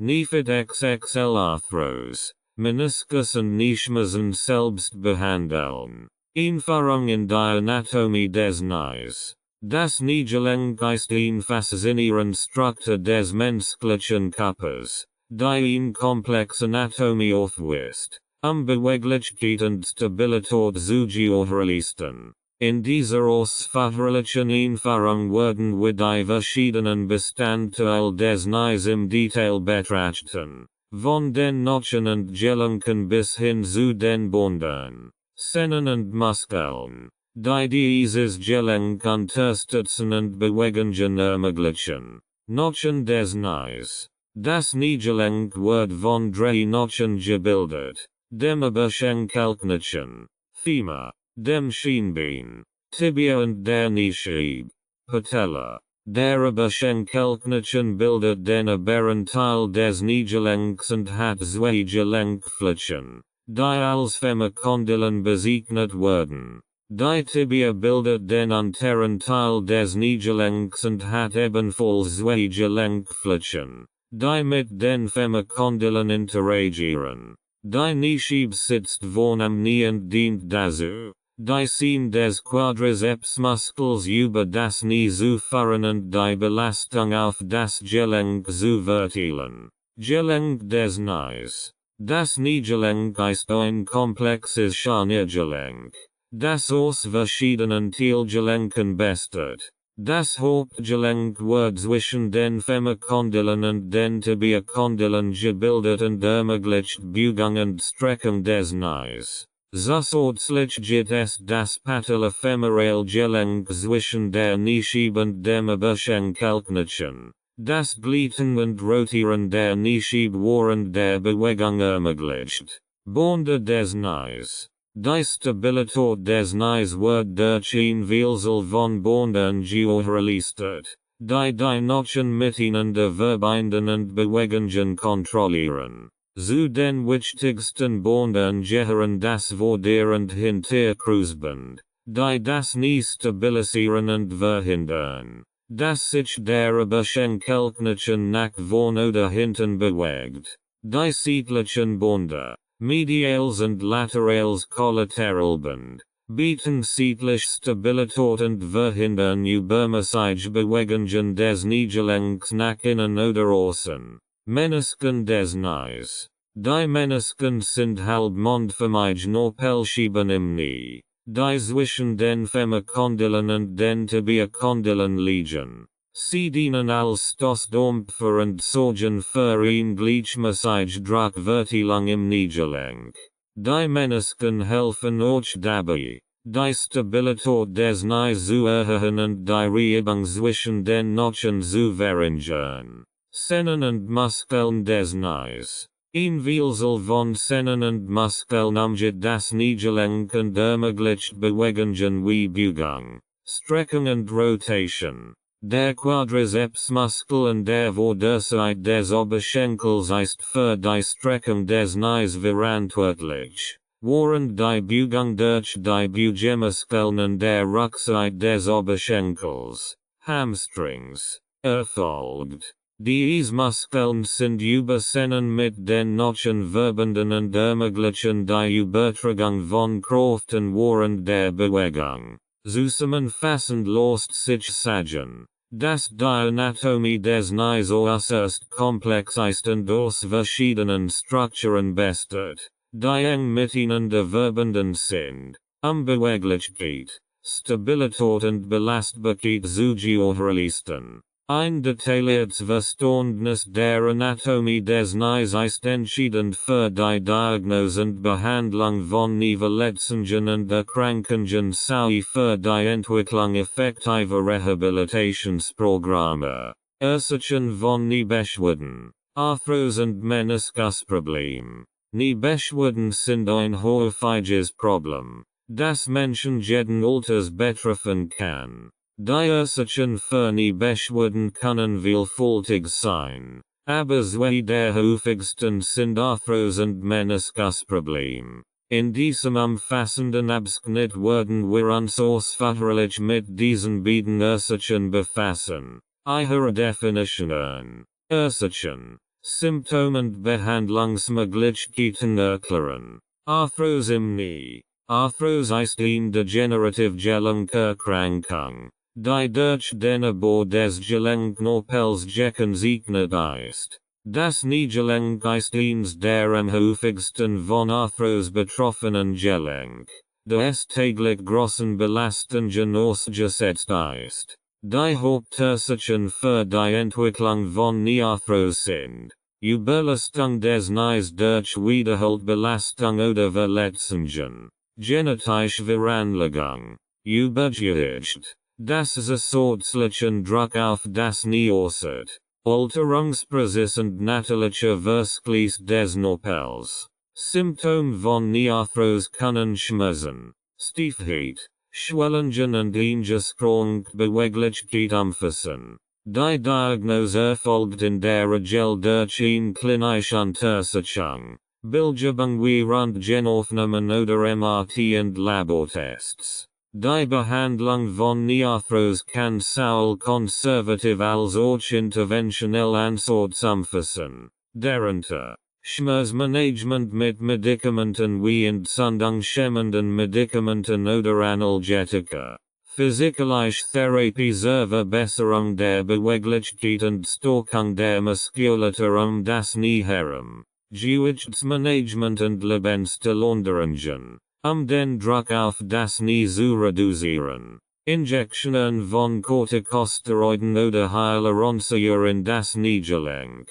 Nicht XXL Arthros, Meniscus und nicht müssen selbst behandeln. Einführung in die Anatomie des Knies. Das Kniegelenk ist ein faszinierender Struktur des menschlichen Körpers, die in komplexe Anatomie aufweist, Beweglichkeit und Stabilität zu gewährleisten. In dieser ausführlichen Einführung werden wir die verschiedenen Bestandteile des Knies im Detail betrachten, von den Knochen und Gelenken bis hin zu den Bändern, Sehnen und Muskeln, die dieses Gelenk unterstützen und Bewegungen ermöglichen. Knochen des Knies. Das Kniegelenk wird von 3 Knochen gebildet, dem Oberschenkelknochen, Femur, dem Schienbein, Tibia und der Knieschieb, Patella. Der Oberschenkelknochen bildet den oberen Teil des Kniegelenks und hat 2 Gelenkflächen, die als Femorkondylen bezeichnet werden. Die Tibia bildet den unteren Teil des Kniegelenks und hat ebenfalls 2 Gelenkflächen, die mit den Femorkondylen interagieren. Die Knieschieb sitzt vorn am Knie und dient dazu, die Sehne des Quadrizepsmuskels über das Knie zu führen und die Belastung auf das Gelenk zu verteilen. Gelenk des Knies. Das Kniegelenk ist ein komplexes Scharniergelenk, das aus verschiedenen Teilgelenken besteht. Das Hauptgelenk wird zwischen den Femorkondylen und den Tibiakondylen gebildet und ermöglicht Beugung und Streckung des Knies. Zusätzlich gibt es das Patellofemoral-Gelenk zwischen der Knieschieb und dem Oberschenkelknochen, das Gleiten und Rotieren der Knieschieb während der Bewegung ermöglicht. Bänder des Knies. Die Stabilität des Knies wird durch ein Vielzahl von Bändern gewährleistet, die Knochen miteinander verbinden und Bewegungen kontrollieren. Zu den wichtigsten Bändern gehören das Vorder- und Hinterkreuzband, die das Knie stabilisieren und verhindern, dass sich der Oberschenkelknochen nach vorn oder hinten bewegt. Die seitlichen Bänder, Medials und Laterals Kollateralband, bieten seitlich Stabilität und verhindern übermäßige Bewegungen des Kniegelenks nach innen oder außen. Menisken des Knies. Die Menisken sind halbmondförmig Knorpelschieben im Knie, die zwischen den Femorkondylen und den Tibiakondylen liegen. Sie dienen als Stoßdämpfer und sorgen für eine gleichmäßige Druckverteilung im Kniegelenk. Die Menisken helfen euch dabei, die Stabilität des Knies zu erhöhen und die Reibung zwischen den Knochen zu verringern. Sehnen und Muskeln des Knies. Ein Vielzahl von Sehnen und Muskeln umgeht das Kniegelenk und ermöglicht Bewegungen wie Beugung, Streckung und Rotation. Der Quadrizepsmuskel und der Vorderseite des Oberschenkels ist für die Streckung des Knies verantwortlich, während die Beugung durch die Beugemuskeln und der Rückseite des Oberschenkels, Hamstrings, erfolgt. Diese Muskeln sind über Sehnen mit den Knochen verbunden und ermöglichen die Übertragung von Kräften während der Bewegung. Zusammenfassend lässt sich sagen, dass die Anatomie des Knies äußerst komplex ist und aus verschiedenen Strukturen besteht, die eng miteinander verbunden sind, Beweglichkeit, Stabilität und Belastbarkeit zu gewährleisten. Ein detailliertes Verständnis der Anatomie des Knies ist entscheidend für die Diagnose und Behandlung von Knieverletzungen und Erkrankungen sowie für die Entwicklung effektiver Rehabilitationsprogramme. Ersetzen von Kniebeschwerden, Arthros und Meniskusproblem. Kniebeschwerden sind ein häufiges Problem, das Menschen jeden Alters betreffen kann. Die Ursachen für Kniebeschwerden können vielfältig sein, aber zwei der häufigsten sind Arthros und Meniskusproblem. In diesem umfassenden Abschnitt werden wir uns ausführlich mit diesen beiden Ursachen befassen. Ihre Definitionen. Ursachen. Symptom- und Behandlungsmöglichkeiten erklären. Arthros im Knie. Arthros ist eine degenerative Gelenkserkrankung, die durch den Abbau des Gelenknorpels gekennzeichnet ist. Das Kniegelenk ist eines der am häufigsten von Arthros betroffenen Gelenk, das täglich großen Belastungen ausgesetzt ist. Die Hauptursachen für die Entwicklung von Kniearthros sind Überlastung des Knies durch Wiederholtbelastung oder Verletzungen, genetische Veranlagung, Übergewicht, das zusätzlichen Druck auf das Knie äußert, alterungsresistent natürlicher Verschleiß des Knorpels. Symptom von Kniearthros können Schmerzen, Stiefheit, Schwellungen und eingeschränkte Beweglichkeit umfassen. Die Diagnose erfolgt in der Regel durch eine klinische Untersuchung, Bildgebung wie Röntgenaufnahmen oder MRT und Labortests. Die Behandlung von Kniearthros kann sowohl konservativ als auch interventionell Ansatz umfassen, darunter Schmerzmanagement mit Medikamenten wie entzündungshemmenden Medikamenten oder Analgetika, physikalische Therapie zur Verbesserung der Beweglichkeit und Stärkung der Muskulatur das Knie herum, Gewichtsmanagement und Lebensstiländerungen, den Druck auf das Knie zu reduzieren, Injektionen von Corticosteroiden oder Hyaluronsäure in das Kniegelenk,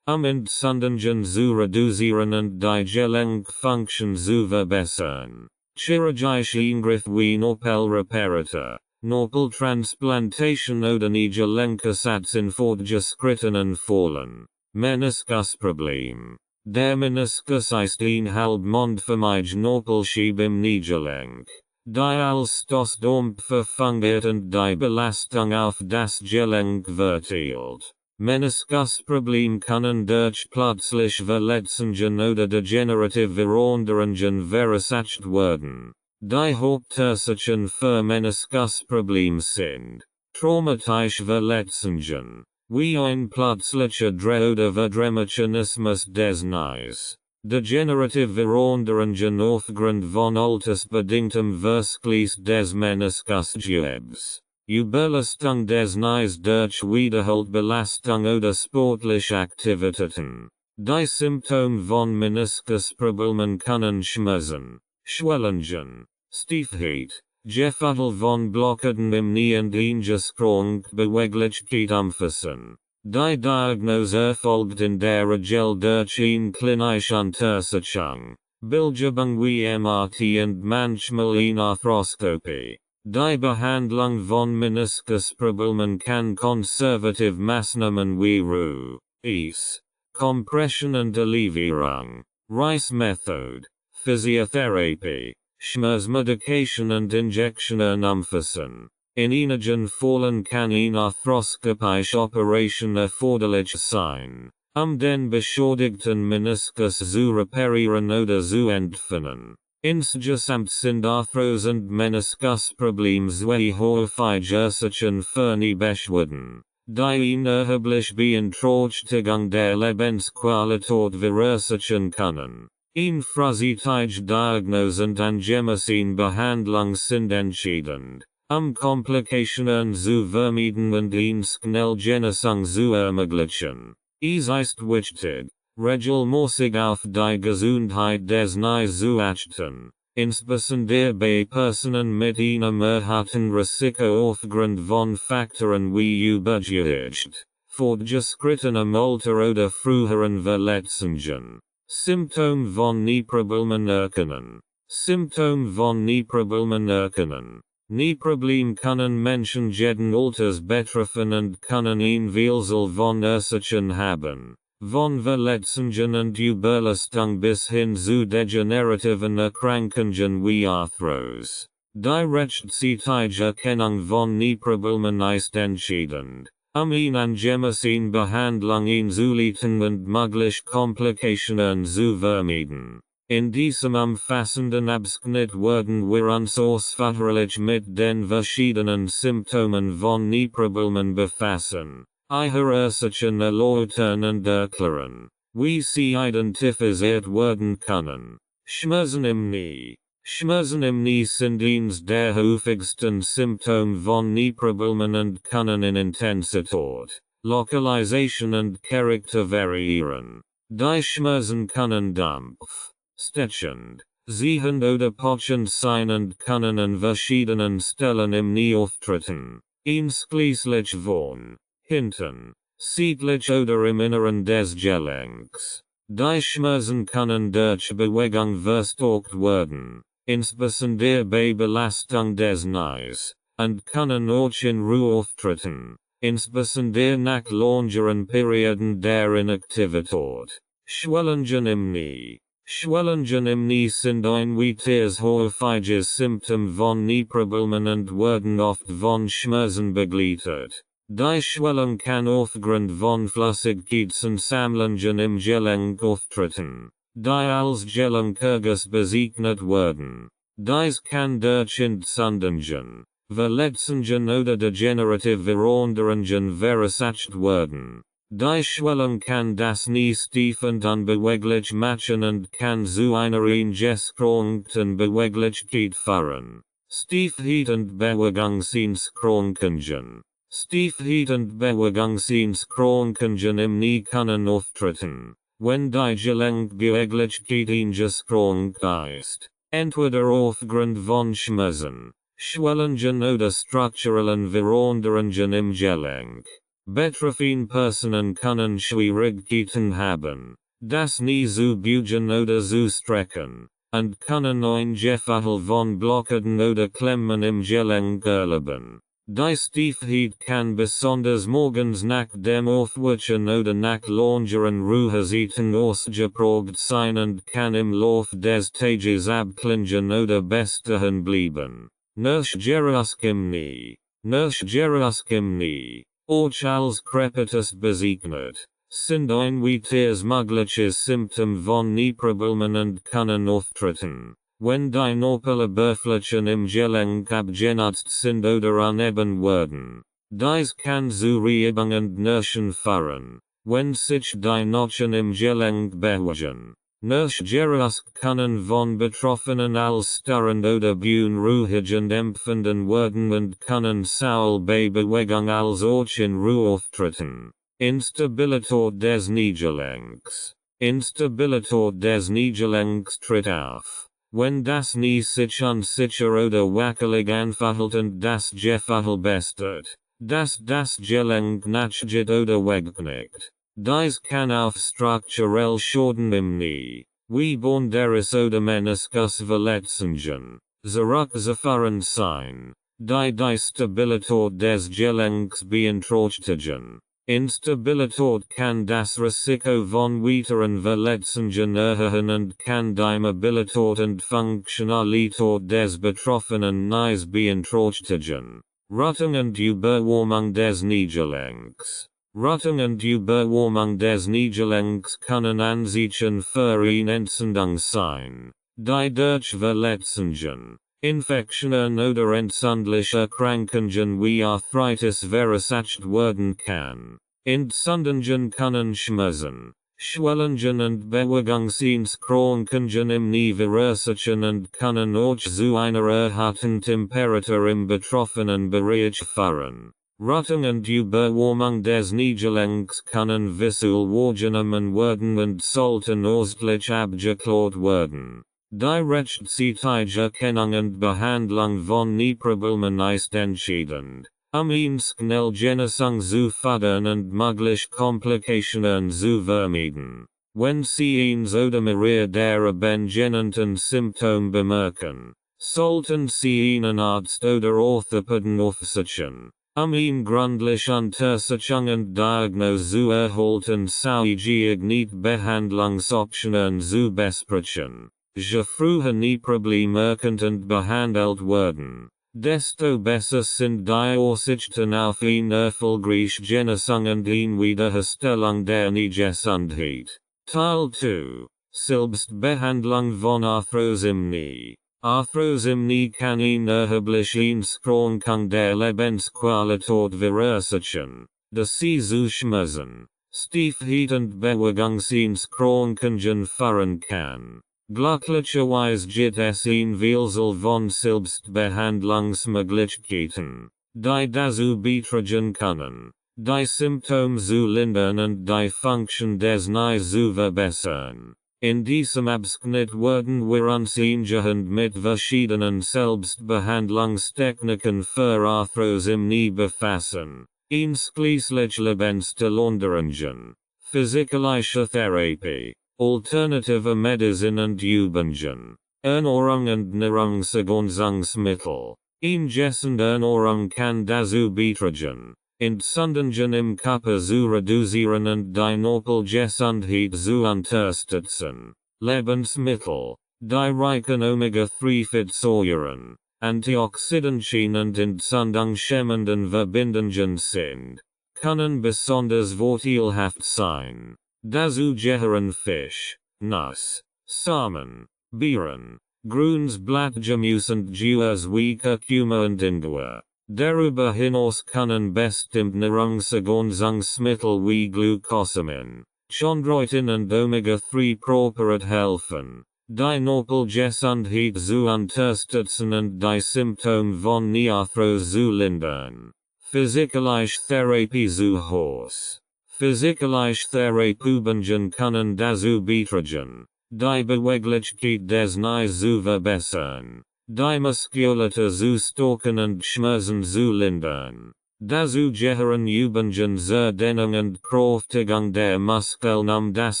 Entzündungen zu reduzieren und die Gelenkfunktion zu verbessern. Chirurgische Eingriff wie Knorpelreparatur, Knorpeltransplantation oder Kniegelenksersatz in fortgeschrittenen Fällen. Meniskusproblem. Der Meniskus ist ein halbmondförmiger Knorpelschieb im Kniegelenk, der als Stoßdämpfer fungiert und die Belastung auf das Gelenk verteilt. Meniskusproblem können durch plötzliche Verletzungen oder degenerative Veränderungen verursacht werden. Die Hauptursachen für Meniskusproblem sind traumatische Verletzungen, wie ein plötzlicher Dreh- oder Verdrehmechanismus des Knies, degenerative Veränderungen aufgrund von altersbedingtem Verschleiß des Meniskusgewebes. Überlastung des Knies durch Wiederholtbelastung oder sportliche Aktivitäten. Die Symptome von Meniskusproblemen können Schmerzen, Schwellungen, Stiefheit, Gefühl von Blockaden im Knie und eingeschränkte Beweglichkeit umfassen. Die Diagnose erfolgt in der Regel durch eine klinische Untersuchung, Bildgebung wie MRT und manchmal eine Arthroskopie. Die Behandlung von Meniskusproblemen kann konservativ Maßnahmen wie Ruhe, Eis, Kompression und Allevierung, Reis-Methode, Physiotherapie, Schmerzmedikation und Injektionen umfassen. In einigen Fällen kann eine arthroskopische Operation erforderlich sein, den beschädigten Meniskus zu reparieren oder zu entfernen. Insgesamt sind Arthros- und Meniskusprobleme zwei häufige Ursachen für Kniebeschwerden, die eine erhebliche Beeinträchtigung der Lebensqualität verursachen können. Eine frühzeitige Diagnose und angemessene Behandlung sind entscheidend, Komplikationen zu vermeiden und eine schnelle Genesung zu ermöglichen. Es ist wichtig, regelmäßig auf die Gesundheit des Knies zu achten, insbesondere bei Personen mit einem erhöhten Risiko aufgrund von Faktoren wie Übergewicht, fortgeschrittenem Alter oder früheren Verletzungen. Symptom von Knieproblemen erkennen. Symptom von Knieproblemen erkennen. Knieproblem können Menschen jeden Alters betreffen und können eine Vielzahl von Ursachen haben. Von Verletzungen und Überlastung bis hin zu degenerativen Erkrankungen wie Arthros. Die rechtzeitige Erkennung von Knieproblemen ist entscheidend, eine angemessene Behandlung einzuleiten und mögliche Komplikationen zu vermeiden. In diesem umfassenden Abschnitt werden wir uns ausführlich mit den verschiedenen Symptomen von Knieproblemen befassen. Veröffentlichen erläutern und erklären. Wie sie identifiziert werden können. Schmerzen im Knie. Schmerzen im Knie sind eines der häufigsten Symptome von Knieproblemen und können in Intensität, Lokalisation und Charakter variieren. Die Schmerzen können dampf, stechend, ziehend oder pochend sein und können an verschiedenen Stellen im Knie auftreten. Einschließlich von hinten, seitlich oder im Inneren des Gelenks. Die Schmerzen können durch Bewegung verstärkt werden, insbesondere bei Belastung des Knies, und können auch in Ruhe auftreten, insbesondere nach längeren Perioden der Inaktivität. Schwellungen im Knie. Schwellungen im Knie sind ein weiteres häufiges Symptom von Knieproblemen und werden oft von Schmerzen begleitet. Die Schwellung kann aufgrund von Flüssigkeitsansammlungen im Gelenk auftreten, die als Gelenkerguss bezeichnet werden. Dies kann durch Entzündungen, Verletzungen oder degenerative Veränderungen verursacht werden. Die Schwellung kann das Knie steif und unbeweglich machen und kann zu einer eingeschränkten Beweglichkeit führen. Steifheit und Bewegungseinschränkungen. Steifheit und Bewegungseinschränkungen im Knie können auftreten, wenn die Gelenkbeweglichkeit eingeschränkt ist, entweder aufgrund von Schmerzen, Schwellungen oder strukturellen Veränderungen im Gelenk. Betroffene Personen können Schwierigkeiten haben, das Knie zu beugen oder zu strecken, und können ein Gefühl von Blockaden oder Klemmen im Gelenk erleben. Die Steifheit kann besonders morgens nach dem Aufwachen oder nach längeren Ruhezeiten ausgeprägt sein und kann im Lauf des Tages abklingen oder bestehen bleiben. Nervgeruch im Knie. Nervgeruch im Knie, auch als Krepitus bezeichnet, sind ein weiteres mögliches Symptom von Knieproblemen und können auftreten, wenn die Knorpeloberflächen im Gelenk abgenutzt sind oder uneben werden. Dies kann zu Reibung und Knirschen führen, wenn sich die Knochen im Gelenk bewegen. Nervgeruch können von Betroffenen als störend oder beunruhigend empfunden werden und können sowohl bei Bewegung als auch in Ruhe auftreten. Instabilität des Kniegelenks. Instabilität des Kniegelenks tritt auf, wenn das Knie sich unsicher oder wackelig anfühlt und das Gefühl besteht, dass das Gelenk nachgeht oder wegknickt. Dies kann auf strukturell Schäden im Knie, wie Bänderriss oder Meniskusverletzungen, zurückzuführen sein, die Stabilität des Gelenks beeinträchtigen. Instabilität kann das Risiko von weiteren Verletzungen erhöhen und kann die Mobilität und Funktionalität des betroffenen Knies beeinträchtigen. Rötung und Überwärmung des Kniegelenks. Rötung und Überwärmung des Kniegelenks können Anzeichen für eine Entzündung sein, die durch Verletzungen, Infektionen oder entzündliche Erkrankungen wie Arthritis verursacht werden kann. Entzündungen können Schmerzen, Schwellungen und Bewegungseinschränkungen im Knie verursachen und können auch zu einer erhöhten Temperatur im betroffenen Bereich führen. Rötung und Überwärmung des Kniegelenks können visuell wahrgenommen werden und sollten ärztlich abgeklärt werden. Die rechtzeitige Erkennung und Behandlung von Knieproblemen ist entscheidend, eine schnelle Genesung zu fördern und mögliche Komplikationen zu vermeiden. Wenn Sie eins oder mehrere der benennten Symptome bemerken, sollten Sie einen Arzt oder Orthopäden aufsuchen, eine gründliche Untersuchung und Diagnose zu erhalten sowie Behandlungsoptionen zu besprechen. Je früher Knieprobleme erkannt und behandelt werden, desto besser sind die Aussichten auf eine erfolgreiche Genesung und eine Wiederherstellung der Kniegesundheit. Teil 2. Selbstbehandlung von Arthrose im Knie. Arthrose im Knie kann eine erhebliche Einschränkung der Lebensqualität verursachen, de sie zu schmerzen, stiefhietend Bewegung seens kronkenjen fahren kann. Glücklicherweise gibt es ein Vielzahl von Selbstbehandlungsmöglichkeiten, die dazu beitragen können, die Symptome zu lindern und die Funktion des Knie zu verbessern. In diesem Abschnitt werden wir uns eingehend mit verschiedenen Selbstbehandlungstechniken für Arthrose im Knie befassen, einschließlich Lebensveränderungen, physikalische Therapie, alternative Medizin und Übungen, Ernährung und Nahrungsergänzungsmittel. Ingessende Ernährung kann dazu beitragen, Entzündungen im Körper zu reduzieren und die Knorpelgesundheit zu unterstützen. Lebensmittel, die reichen Omega-3-Fettsäuren, Antioxidantien und entzündungshemmenden Verbindungen sind, können besonders vorteilhaft sein. Dazu gehören Fisch, Nuss, Samen, Beeren, Grüns, Blattgemüse und Gewürz wie Kurkuma und Ingwer. Darüber hinaus können bestimmt Nahrungsergänzungsmittel wie Glucosamin, Chondroitin und Omega-3-Preparat helfen, die Knorpelgesundheit zu unterstützen und die Symptome von Kniearthrose zu lindern. Physikalische Therapie zu Hause. Physikalische Therapieübungen können dazu beitragen, die Beweglichkeit des Knies zu verbessern, die Muskulatur zu stärken und Schmerzen zu lindern. Dazu gehören Übungen zur Dehnung und Kräftigung der Muskeln das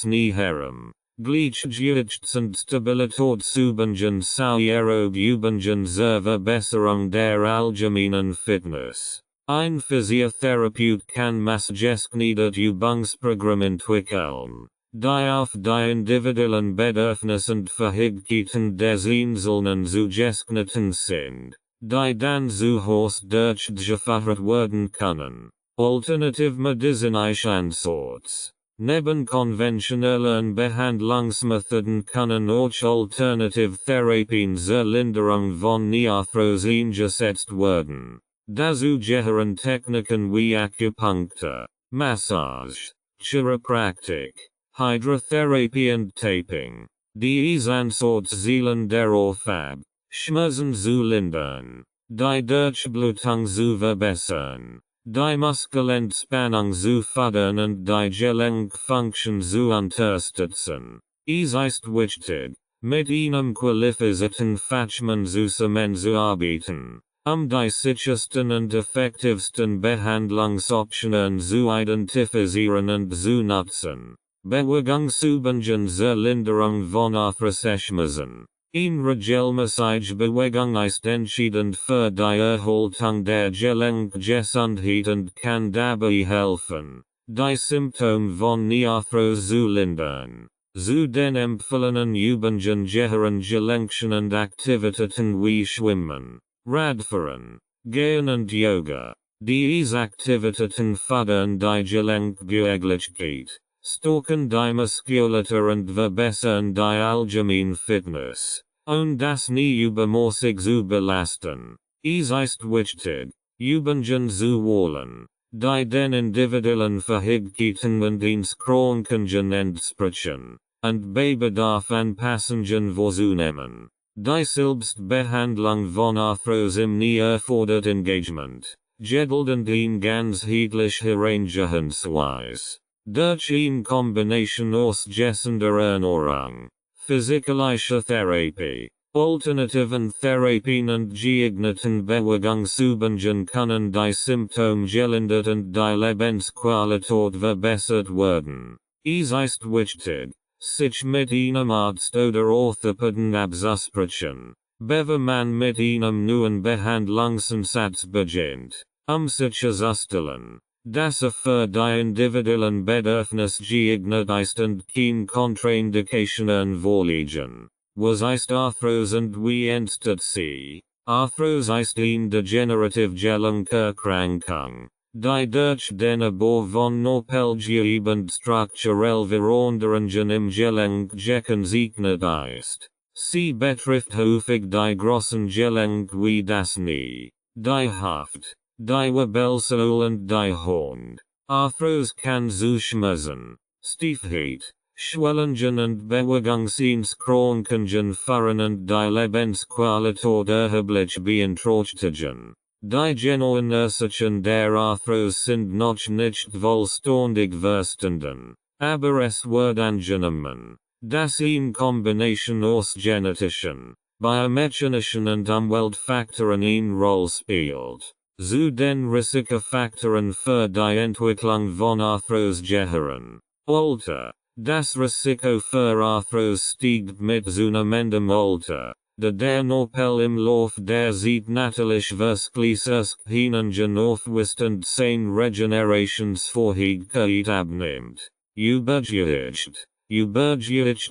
Knie herum, Gleichgewichts- und Stabilitätsübungen sowie Aerob-Übungen zur Verbesserung der allgemeinen Fitness. Ein Physiotherapeut kann maßgeschneidert Übungsprogramm entwickeln, die auf die individuellen Bedürfnisse und Fähigkeiten des Einzelnen zugeschnitten sind, die dann zu Hause durchgeführt werden können. Alternativmedizinische Ansatz. Neben konventionellen Behandlungsmethoden können auch Alternativtherapien zur Linderung von Kniearthrose eingesetzt werden. Dazu gehören Techniken wie Akupunktur, Massage, Chiropraktik, Hydrotherapie und Taping. Diese Ansätze zielen darauf ab, Schmerzen zu lindern, die Durchblutung zu verbessern, die Muskelentspannung zu fördern und die Gelenkfunktion zu unterstützen. Es ist wichtig, mit einem qualifizierten Fachmann zusammenzuarbeiten, die sichersten und effektivsten Behandlungsoptionen zu identifizieren und zu nutzen. Bewegungsübungen zur Linderung von Arthrose-Schmerzen. Ein regelmäßige Bewegung ist entscheidend für die Erhaltung der Gelenkgesundheit und kann dabei helfen, die Symptome von Kniearthrose zu lindern. Zu den empfohlenen Übungen gehören Gelenkchen und Aktivitäten wie Schwimmen, Radfahren, Gehen und Yoga. Diese Aktivitäten fördern die Gelenkbeweglichkeit, stärken die Muskulatur und verbessern die allgemeine Fitness, und das Knie übermäßig zu belasten. Es ist wichtig, Übungen zu wählen, die den individuellen Fähigkeiten und Kranken entsprechen, und bei Bedarf Anpassungen vorzunehmen. Die Selbstbehandlung von Arthrose im Knie erfordert Engagement, Geduld und eine ganzheitliche Herangehensweise. Durch eine Kombination aus gesunder Ernährung, physikalischer Therapie, alternativen Therapien und geeigneten Bewegungsübungen können die Symptome gelindert und die Lebensqualität verbessert werden. Es ist wichtig, sich mit einem Arzt oder Orthopäden abzusprechen, bevor man mit einem neuen Behandlungsansatz beginnt, sicherzustellen, dass für die individuellen Bedürfnisse geeignet ist und keine Kontraindikationen vorliegen. Was ist Arthrose und wie entsteht sie? Arthrose ist eine degenerative Gelenkerkrankung, die durch den Abbau von Knorpelgewebe und strukturell Veränderungen im Gelenk gekennzeichnet ist. Sie betrifft häufig die großen Gelenke wie das Knie, die Hüfte, die Wirbelsäule und die Hand. Arthros kann zu schmerzen, Stiefheit, Schwellungen und Bewegungseinskränkungen führen und die Lebensqualität erheblich beeinträchtigen. Die genauen Ursachen der Arthros sind noch nicht vollständig verstanden, aber es wird angenommen, dass in Kombination aus genetischen, biomechanischen und Umweltfaktoren eine Rolle spielt. Zu den Risikofaktoren für die Entwicklung von Arthros gehören: Alter. Das Risiko für Arthros steigt mit zunehmendem Alter, da der Knorpel im Lauf der Zeit natürlich wirklich erskinen aufweist und seine Regenerationsfähigkeit abnimmt. Übergewicht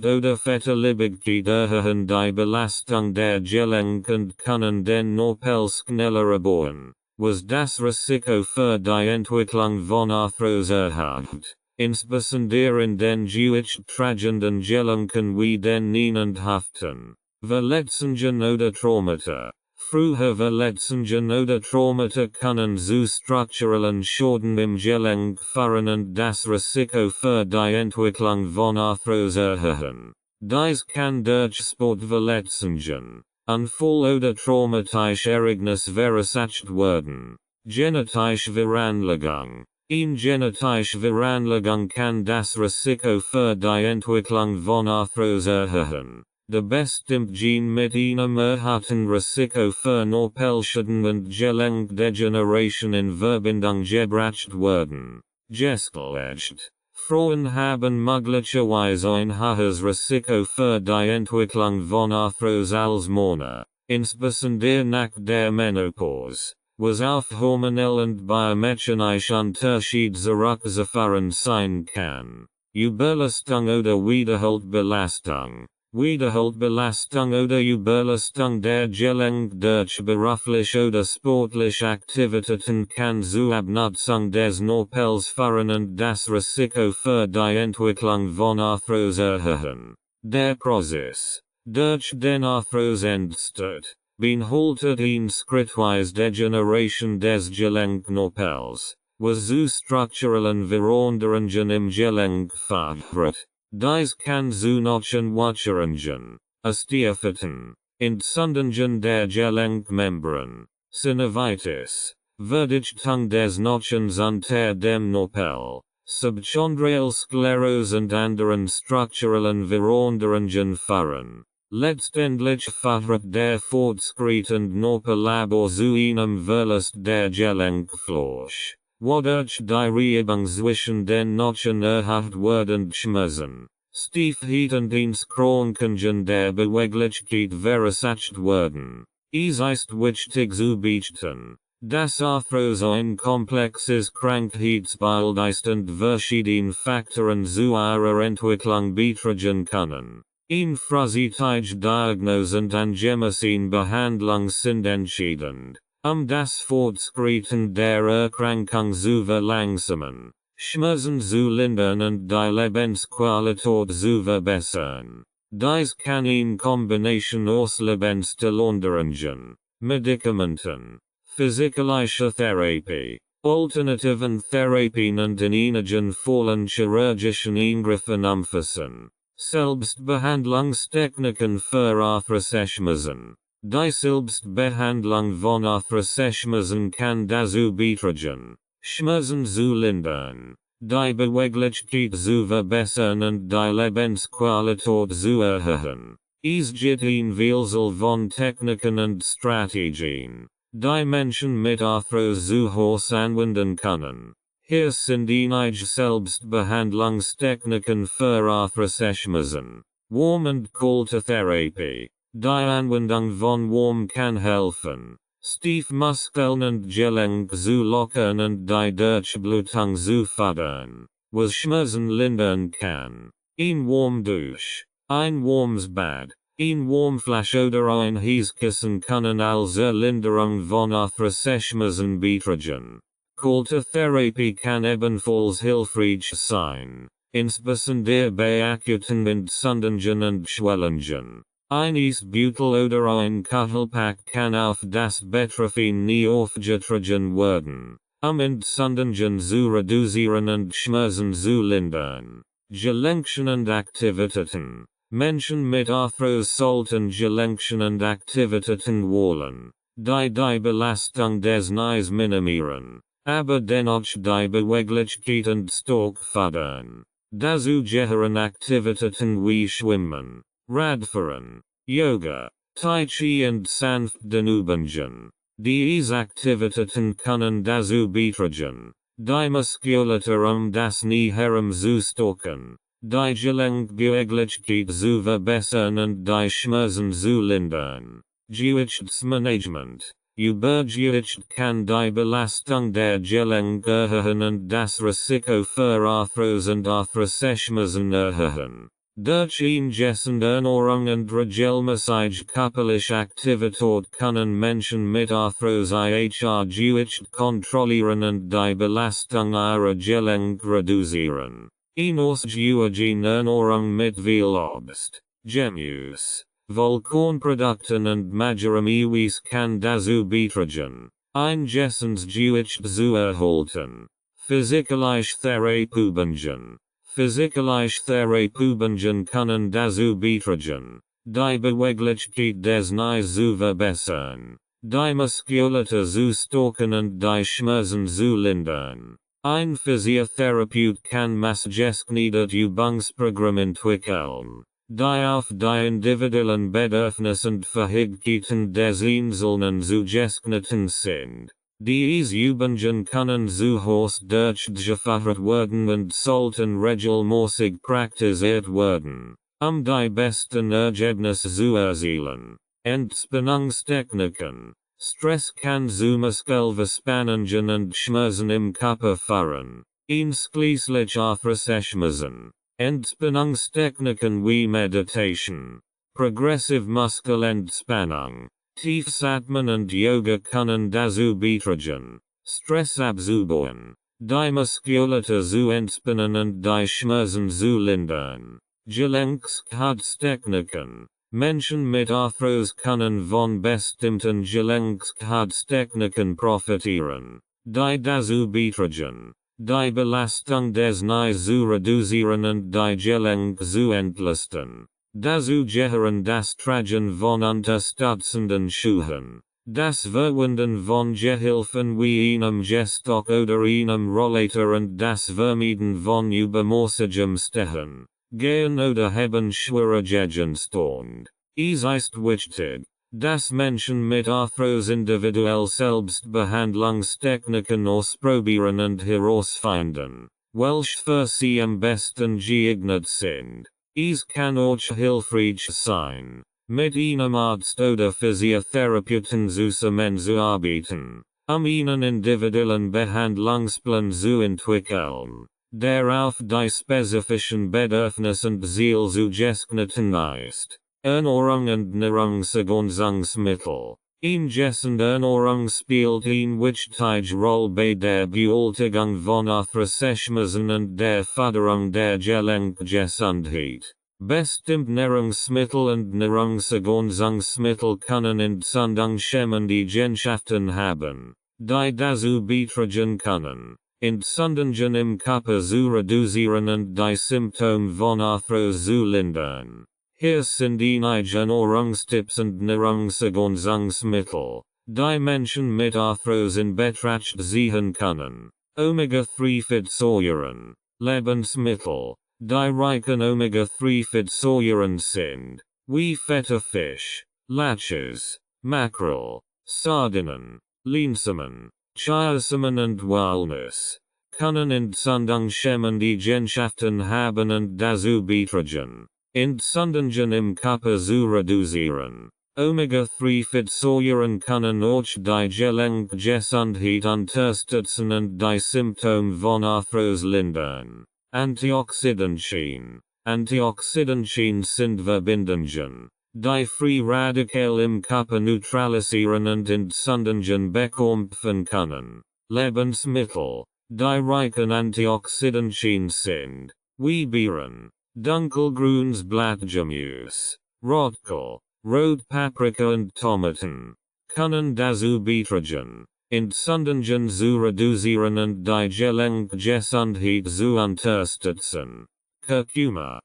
oder Fettleibigkeit erhöhen die Belastung der Gelenke und können den Knorpel schneller erbauen, was das Risiko für die Entwicklung von Arthros erhöht. Insbesondere in den gewichttragenden Gelenken wie den Knien und Hüften. Verletzungen oder Traumata. Frühe Verletzungen oder Traumata können zu strukturellen Schäden im Gelenk führen und das Risiko für die Entwicklung von Arthros erhöhen. Dies kann durch Sportverletzungen, Unfall oder traumatische Ereignisse verursacht werden. Genetische Veranlagung. In genetische Veranlagung kann das Risiko für die Entwicklung von Arthros erhöhen. Der bestimmt Gen mit einem erhöhten Risiko für Knorpelschäden und Gelenkdegeneration in Verbindung gebracht werden. Gesellschaft. Frauen haben möglicherweise ein höheres Risiko für die Entwicklung von Arthros als Männer, insbesondere nach der Menopause, was auf hormonell und biomechanische Unterschied zurückzuführen sein kann. Überlastung oder Wiederholtbelastung. Wiederholtbelastung oder Überlastung der Gelenke durch berufliche oder sportliche Aktivitäten kann zu Abnutzung des Knorpels führen und das Risiko für die Entwicklung von Arthros erhöhen. Der Prozess, durch den Arthros entsteht, beinhaltet eine schrittweise Degeneration des Gelenknorpels, was zu strukturellen Veränderungen im Gelenk führt. Dies kann zu neuen Wucherungen, Osteophyten, Entzündungen der Gelenkmembran, Synovitis, Verdichtung des Knochens unter dem Knorpel, Subchondrial Sklerose und anderen strukturellen Veränderungen führen. Letztendlich führt der fortschreitende Knorpelabbau zu einem Verlust der Gelenkfläche, wodurch die Reibung zwischen den Knochen erhöht wird und Schmerzen, Stiefheit und Einskränkungen der Beweglichkeit verursacht werden. Es ist wichtig zu beachten, dass Arthros ein komplexes Krankheitsbild ist und verschiedene Faktoren zu ihrer Entwicklung beitragen können. Eine frühzeitige Diagnose und angemessene Behandlung sind entscheidend, das Fortschreiten der Erkrankung zu verlangsamen, Schmerzen zu lindern und die Lebensqualität zu verbessern. Dies kann in Kombination aus Lebensstiländerungen, Medikamenten, physikalischer Therapie, alternativen Therapien und in einigen Fällen chirurgischen Eingriffen umfassen. Selbstbehandlungstechniken für Arthroseschmerzen. Die Selbstbehandlung von Arthroseschmerzen kann dazu beitragen, Schmerzen zu lindern, die Beweglichkeit zu verbessern und die Lebensqualität zu erhöhen. Es gibt eine Vielzahl von Techniken und Strategien, die Menschen mit Arthros zu Hause anwenden können. Hier sind einige Selbstbehandlungstechniken für Arthroseschmerzen. Warm- und Kältetherapie. Die Anwendung von Warm kann helfen, Stiefmuskeln und Gelenke zu lockern und die Durchblutung zu fördern, was Schmerzen lindern kann. Ein Warmdusch, ein warmes Bad, ein Warmflasch oder ein Heißkissen können als Linderung von Arthroseschmerzen beitragen. Kältetherapie kann ebenfalls hilfreich sein, insbesondere bei akuten Entzündungen und Schwellungen. Ein Eisbeutel oder ein Kachelpack kann auf das Betroffene nie aufgetragen werden, Entzündungen zu reduzieren und Schmerzen zu lindern. Gelenken und Aktivitäten. Menschen mit Arthros sollten Gelenken und Aktivitäten wählen, die Belastung des Knies minimieren, aber dennoch die Beweglichkeit und Stärke fördern. Dazu gehören Aktivitäten wie Schwimmen, Radfahren, Yoga, Tai Chi und sanften Übungen. Diese Aktivitäten können dazu beitragen, die Muskulatur das Knie herum zu stärken, die Gelenkbeweglichkeit zu verbessern und die Schmerzen zu lindern. Gewichtsmanagement. Über Gewicht kann die Belastung der Gelenke erhöhen und das Risiko für Arthros und Arthrose-Schmerzen erhöhen. Durch Ingessen Ernährung und regelmäßige körperliche Aktivität können Menschen mit Arthrose ihr Gewicht kontrollieren und die Belastung ihrer Gelenke reduzieren. Ausgewogen Ernährung mit viel Obst, Gemüse, Vollkornprodukten und magerem Eiweiß kann dazu beitragen, ein gessundes Gewicht zu erhalten. Physikalische Therapieübungen. Physikalische Therapieübungen können dazu beitragen, die Beweglichkeit des Knies zu verbessern, die Muskulatur zu stärken und die Schmerzen zu lindern. Ein Physiotherapeut kann maßgeschneiderte Übungsprogramm entwickeln, die auf die individuellen Bedürfnisse und Fähigkeiten des Einzelnen zugeschnitten sind. Diese Übungen können zu Hause durchgeführt werden und sollten regelmäßig praktiziert werden, die besten Ergebnisse zu erzielen. Entspannungstechniken. Stress kann zu Muskelverspannungen und Schmerzen im Körper führen, einschließlich Arthrose-Schmerzen. Entspannungstechniken wie Meditation, progressive Muskelentspannung, Tiefsatmen und Yoga können dazu beitragen, Stress abzubauen, die Muskulatur zu entspannen und die Schmerzen zu lindern. Gelenkskadstechniken. Menschen mit Arthrose können von bestimmten Gelenkskadstechniken profitieren, die dazu beitragen, die Belastung des Knies zu reduzieren und die Gelenke zu entlasten. Dazu gehören das Tragen von unterstützenden Schuhen, das Verwenden von Gehilfen wie einem Gehstock oder einem Rollator und das Vermeiden von übermäßigem Stehen, Gehen oder Heben schwerer Gegenstand. Es ist wichtig, dass Menschen mit Arthrose individuell Selbstbehandlungstechniken ausprobieren und herausfinden, welche für sie am besten geeignet sind. Es kann auch hilfreich sein, mit einem Arzt oder Physiotherapeuten zusammenzuarbeiten, einen individuellen Behandlungsplan zu entwickeln, der auf die spezifischen Bedürfnisse und Ziele zugeschnitten ist. Ernährung und Nahrungsergänzungsmittel. Ingessende Ernährung spielt eine wichtige Rolle bei der Bewältigung von Arthrose-Schmerzen und der Förderung der Gelenkgesundheit. Bestimmte Nahrungsmittel und Nahrungsergänzungsmittel können entzündungshemmende Eigenschaften haben, die dazu beitragen können, Entzündungen im Körper zu reduzieren und die Symptome von Arthrose zu lindern. Hier sind einige Ernährungstipps und Nahrungsergänzungsmittel, die Menschen mit Arthrose in Betracht ziehen können. Omega-3-Fettsäuren. Lebensmittel, die reich an Omega-3-Fettsäuren sind, wie fette Fisch, Lachs, Mackerel, Sardinen, Linsamen, Chiasamen und Walnuss, können entzündungshemmende Eigenschaften haben und dazu beitragen, Entzündungen im Körper zu reduzieren. Omega-3-Fettsäuren können auch die Gelenkgesundheit unterstützen und die Symptome von Arthrose lindern. Antioxidantien. Antioxidantien sind Verbindungen, die Free Radikale im Körper neutralisieren und Entzündungen bekämpfen können. Lebensmittel, die reich an Antioxidantien sind, wie Beeren, dunkelgrünes Blattgemüse, Rotkohl, Rot Paprika und Tomaten, können dazu beitragen, in Sundungen zu reduzieren und die Gelenkgesundheit zu unterstützen. Kurkuma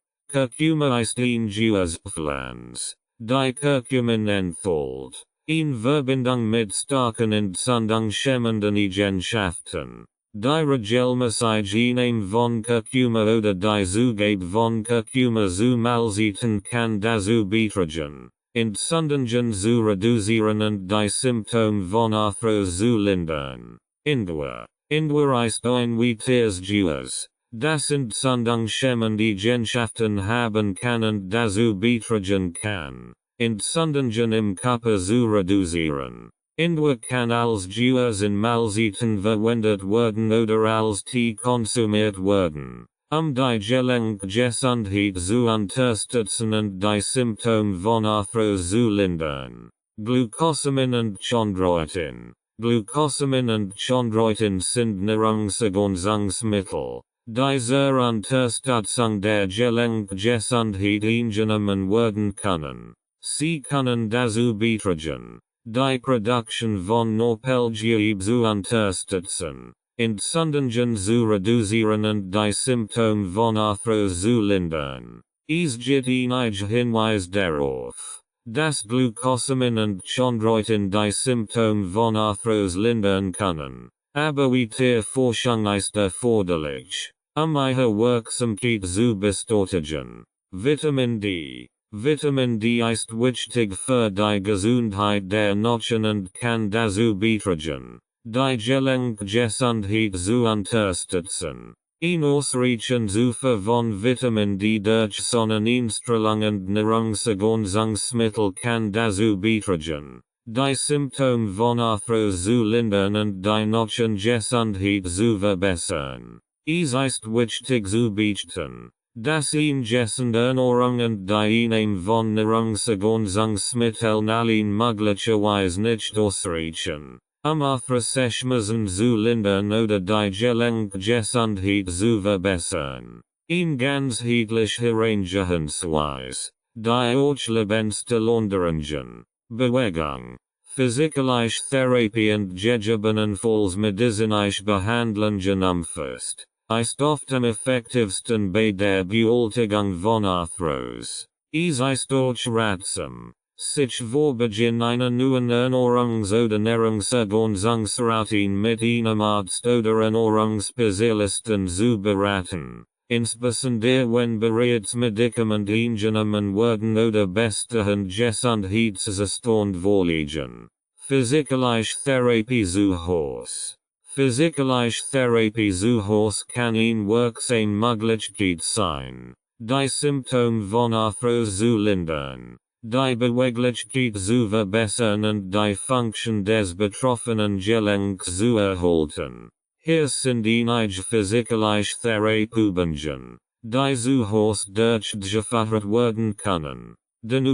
ist ein Duas Pflanz, die Kurkumen enthält, in Verbindung mit starken entzündungshemmenden Eigenschaften. Die Regelmäßigkeit von Kurkuma oder die Zugabe von Kurkuma zu Mahlzeiten kann dazu beitragen, Entzündungen zu reduzieren und die Symptome von Arthrose zu lindern. Ingwer ist ein weiteres Duas, das entzündungshemmende Eigenschaften haben kann und dazu beitragen kann, Entzündungen im Körper zu reduzieren. Ingwer kann als Duas in Mahlzeiten verwendet werden oder als Tee konsumiert werden, die Gelenkgesundheit zu unterstützen und die Symptome von Arthrose zu lindern. Glucosamin und Chondroitin. Glucosamin und Chondroitin sind Nahrungsergänzungsmittel, die zur Unterstützung der Gelenkgesundheit eingenommen werden können. Sie können dazu beitragen, die Produktion von Neupelgewebe zu unterstützen, Entzündungen zu reduzieren und die Symptome von Arthrose zu lindern. Es gibt einige Hinweise darauf, dass Glucosamin und Chondroitin die Symptome von Arthrose lindern können, aber weitere Forschung ist erforderlich, ihre Wirksamkeit zu bestätigen. Vitamin D. Vitamin D ist wichtig für die Gesundheit der Knochen und kann dazu beitragen, die Gelenkgesundheit zu unterstützen. Ein ausreichend Zufuhr von Vitamin D durch Sonneneinstrahlung und Nahrungsergänzungsmittel kann dazu beitragen, die Symptome von Arthrose zu lindern und die Knochengesundheit zu verbessern. Es ist wichtig zu beachten, dass gesunde Ernährung und die Einnahme von Nahrungsergänzungsmitteln allein möglicherweise nicht ausreichen, Arthroschmerzen zu lindern oder die Gelenkgesundheit zu verbessern. Ein ganzheitlicher Herangehensweise, die Ortslebenste Länderungen, Bewegung, physikalische Therapie und gegebenenfalls medizinische Behandlungen umfasst, ist oft am effektivsten bei der Bewältigung von Arthrose. Es ist auch ratsam, sich vor Beginn einer neuen Ernährungs- oder Nahrungsergänzungsroutine mit einem Arzt oder Ernährungsspezialisten zu beraten, insbesondere wenn bereits Medikamente eingenommen werden oder bestehend Gesundheitszustand vorliegen. Physikalische Therapie zu Hause. Physikalische Therapie zu Hause kann eine wirksame Möglichkeit sein, die Symptome von Arthrose zu lindern, die Beweglichkeit zu verbessern und die Funktion des betroffenen Gelenks zu erhalten. Hier sind einige physikalische Therapieübungen, die zu Hause durchgeführt werden können. Den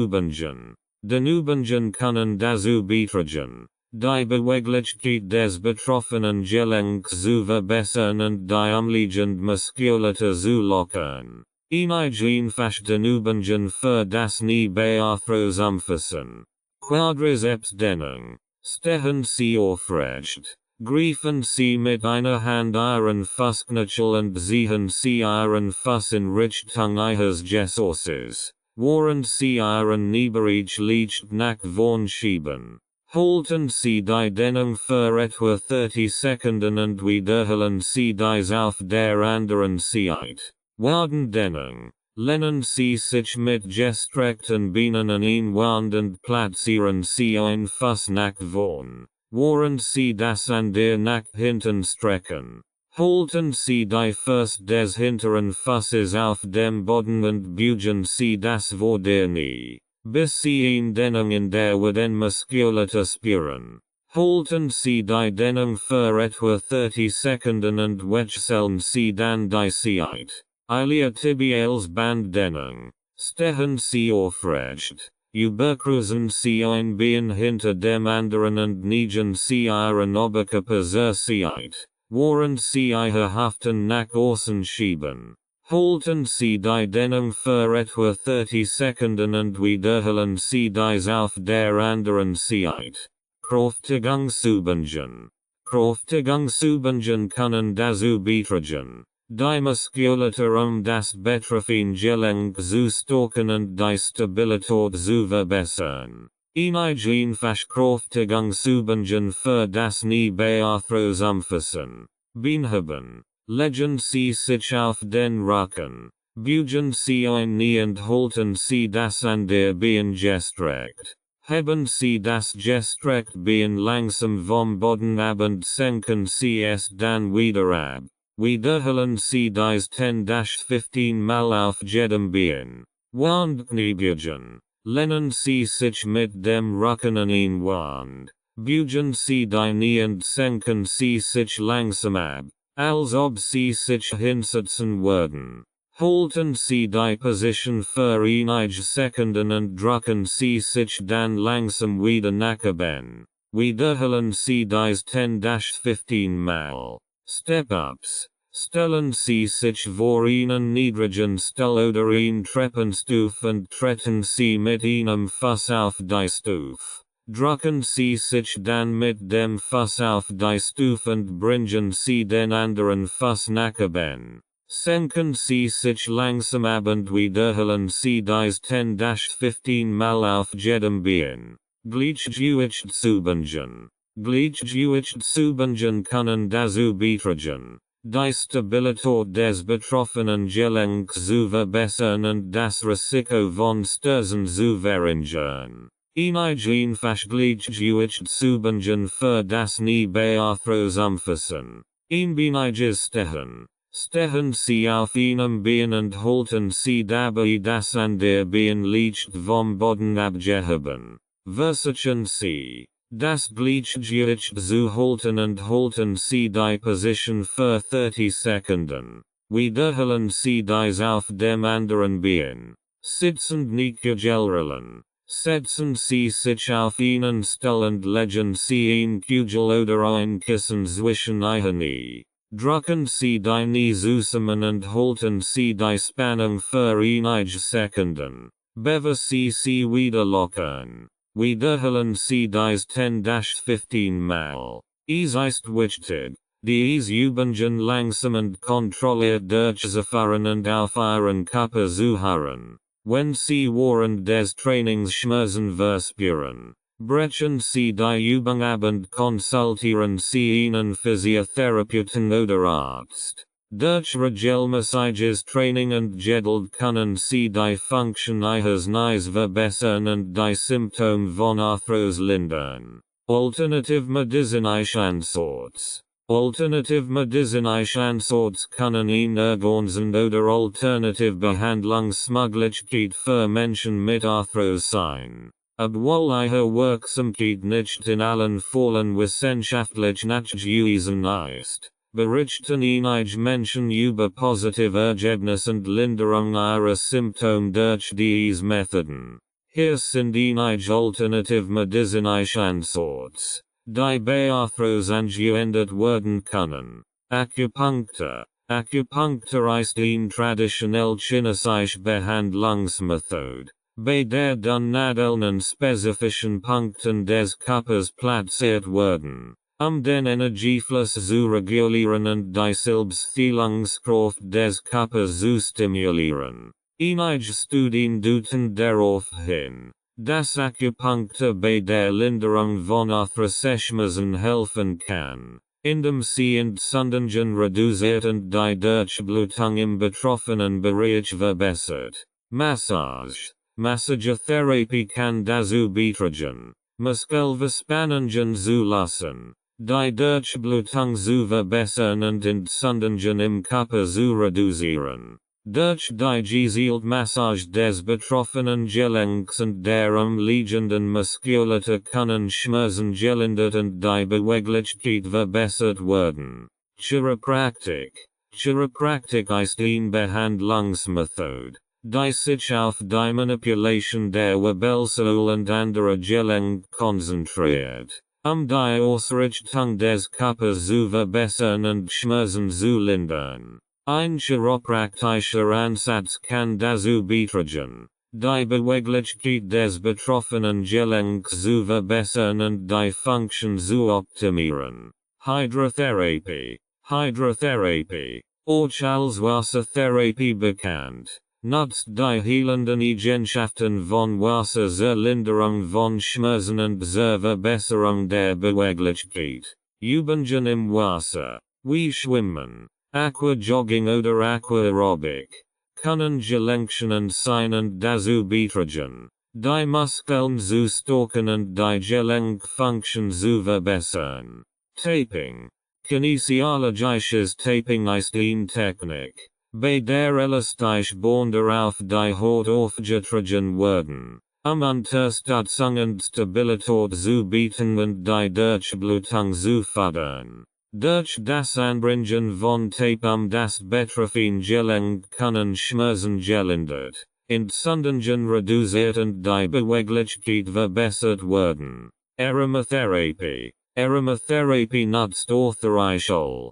Übungen können dazu beitragen, die Beweglichkeit des betroffenen Gelenks zu verbessern und die umliegende Muskulatur zu lockern. Einige einfache Übungen für das Knie bei Arthrose umfassen. Quadricepsdehnung. Stehen Sie aufrecht. Greifen Sie mit einer Hand Ihren Fußknöchel und ziehen Sie Ihren Fuß in Richtung Ihres Gesäßes, während Sie Ihren Kniebereich leicht nach vorn schieben. Halten Sie die Dehnung für etwa 30 Sekunden und wiederholen Sie dies auf der anderen Seite. Wadendehnung. Lehnen Sie sich mit gestreckten Beinen ein und platzieren Sie ein Fuß nach vorn, während Sie das andere nach hinten strecken. Halten Sie die Fuß des hinteren Fußes auf dem Boden und beugen Sie das vordere Knie, bis Sie eine Dehnung in der Wadenmuskulatur spüren. Halten Sie die Dehnung für etwa 30 Sekunden und wechseln Sie dann die Seite. Iliotibiales-Banddehnung. Stehen Sie aufrecht. Überkreuzen Sie ein Bein hinter dem anderen und neigen Sie Ihren Oberkörper zur Seite, während Sie Ihre Hüften nach außen schieben. Halten Sie die Dehnung für etwa 30 Sekunden und wiederholen Sie dies auf der anderen Seite. Kräftigungsübungen. Kraftübungen können dazu beitragen, die Muskulatur das Betroffen Gelenk zu stärken und die Stabilität zu verbessern. Einige Kraftübungen für das Knie Bearthros umfassen. Beinheben. Legen Sie sich auf den Rücken. Beugen Sie ein Knie und halten Sie das andere Bein gestreckt. Heben Sie das gestreckt Bein langsam vom Boden ab und senken Sie es dann wieder ab. Wiederholen Sie dies 10-15 Mal auf jedem Bein. Wandkniebeugen. Lehnen Sie sich mit dem Rücken an eine Wand. Beugen Sie die Knie und senken Sie sich langsam ab, als ob Sie sich hinsetzen würden. Halten Sie die Position für einige Sekunden und drücken Sie sich dann langsam wieder nach oben. Wiederholen Sie dies 10-15 Mal. Step-ups. Stellen Sie sich vor einen niedrigen Stuhl oder eine Treppenstufe und treten Sie mit einem Fuß auf die Stufe. Drücken Sie sich dann mit dem Fuß auf die Stufe und bringen Sie den anderen Fuß nach oben. Senken Sie sich langsam ab und wiederholen Sie dies 10-15 Mal auf jedem Bein. Gleichgewichtsübungen. Gleichgewichtsübungen können dazu beitragen, die Stabilität des betroffenen Gelenks zu verbessern und das Risiko von Stürzen zu verringern. Einige Gleichgewichtsübungen für das Knie Bearthros umfassen. Einbeiniges Stehen. Stehen Sie auf einem Bein und halten Sie dabei das andere Bein leicht vom Boden abgehoben. Versuchen Sie, das Gleichgewicht zu halten und halten Sie die Position für 30 Sekunden. Wiederholen Sie dies auf dem anderen Bein. Sitzend Kniekügeln. Setzen Sie sich auf einen Stuhl und legen Sie ein Kugel oder ein Kissen zwischen Ihre Knie. Drücken Sie die Knie zusammen und halten Sie die Spannung für einige Sekunden. Bevor Sie wieder lockern. Wiederholen Sie dies 10-15 Mal. Es ist wichtig, diese Übungen langsam und kontrolliert durchzuführen und auf Ihren Körper zu hören. Wenn Sie während des Trainings Schmerzen verspüren, brechen Sie die Übung ab und konsultieren Sie einen Physiotherapeuten oder Arzt. Durch regelmäßiges Training und Geduld können Sie die Funktion Ihres Knies verbessern und die Symptome von Arthros lindern. Alternative medizinische Ansätze. Alternative medizinische Ansätze können eine ergänzende oder alternative Behandlungsmöglichkeit für Menschen mit Arthros sein. Obwohl ihre Wirksamkeit nicht in allen Fällen wissenschaftlich nachgewiesen ist, berichten einige Menschen über positive Ergebnisse und Linderung ihrer Symptome durch diese Methoden. Hier sind einige alternative medizinische Ansätze, die bei Arthros angewendet werden können. Acupunctur. Acupunctur ist eine traditionell chinesische Behandlungsmethode, bei der dann Nadeln an spezifischen Punkten des Körpers platziert werden, den Energiefluss zu regulieren und die Selbstheilungskraft des Körpers zu stimulieren. Einige Studien deuten darauf hin, dass Acupunctur bei der Linderung von Arthroschmerzen helfen kann, indem sie Entzündungen reduziert und die Durchblutung im betroffenen Bereich verbessert. Massage. Massagetherapie kann dazu beitragen, Muskelverspannungen zu lassen, die Durchblutung zu verbessern und Entzündungen im Körper zu reduzieren. Durch die gezielte Massage des betroffenen Gelenks und der umliegenden Muskulatur können Schmerzen gelindert und die Beweglichkeit verbessert werden. Chiropraktik. Chiropraktik ist eine Behandlungsmethode, die sich auf die Manipulation der Wirbelsäule und anderer Gelenke konzentriert, die Ausrichtung des Körpers zu verbessern und Schmerzen zu lindern. Ein chiropraktischer Ansatz kann dazu beitragen, die Beweglichkeit des betroffenen Gelenks zu verbessern und die Funktion zu optimieren. Hydrotherapy. Hydrotherapy. Orchalswassertherapie bekannt. Nutzt die heilenden Eigenschaften von Wasser zur Linderung von Schmerzen und zur Verbesserung der Beweglichkeit. Übungen im Wasser, wie Schwimmen, Aquajogging oder Aquaerobik, können Gelenktionen sein und dazu beitragen, die Muskeln zu stärken und die Gelenkfunktion zu verbessern. Taping. Kinesiologisches Taping ist eine Technik, bei der elastisch Bänder auf die Haut aufgetragen werden, Unterstützung und Stabilität zu bieten und die Durchblutung zu fördern. Durch das Anbringen von Tape das betroffene Gelenk können Schmerzen gelindert, Entzündungen reduziert und die Beweglichkeit verbessert werden. Aromatherapie. Aromatherapie nutzt Orthoreichol,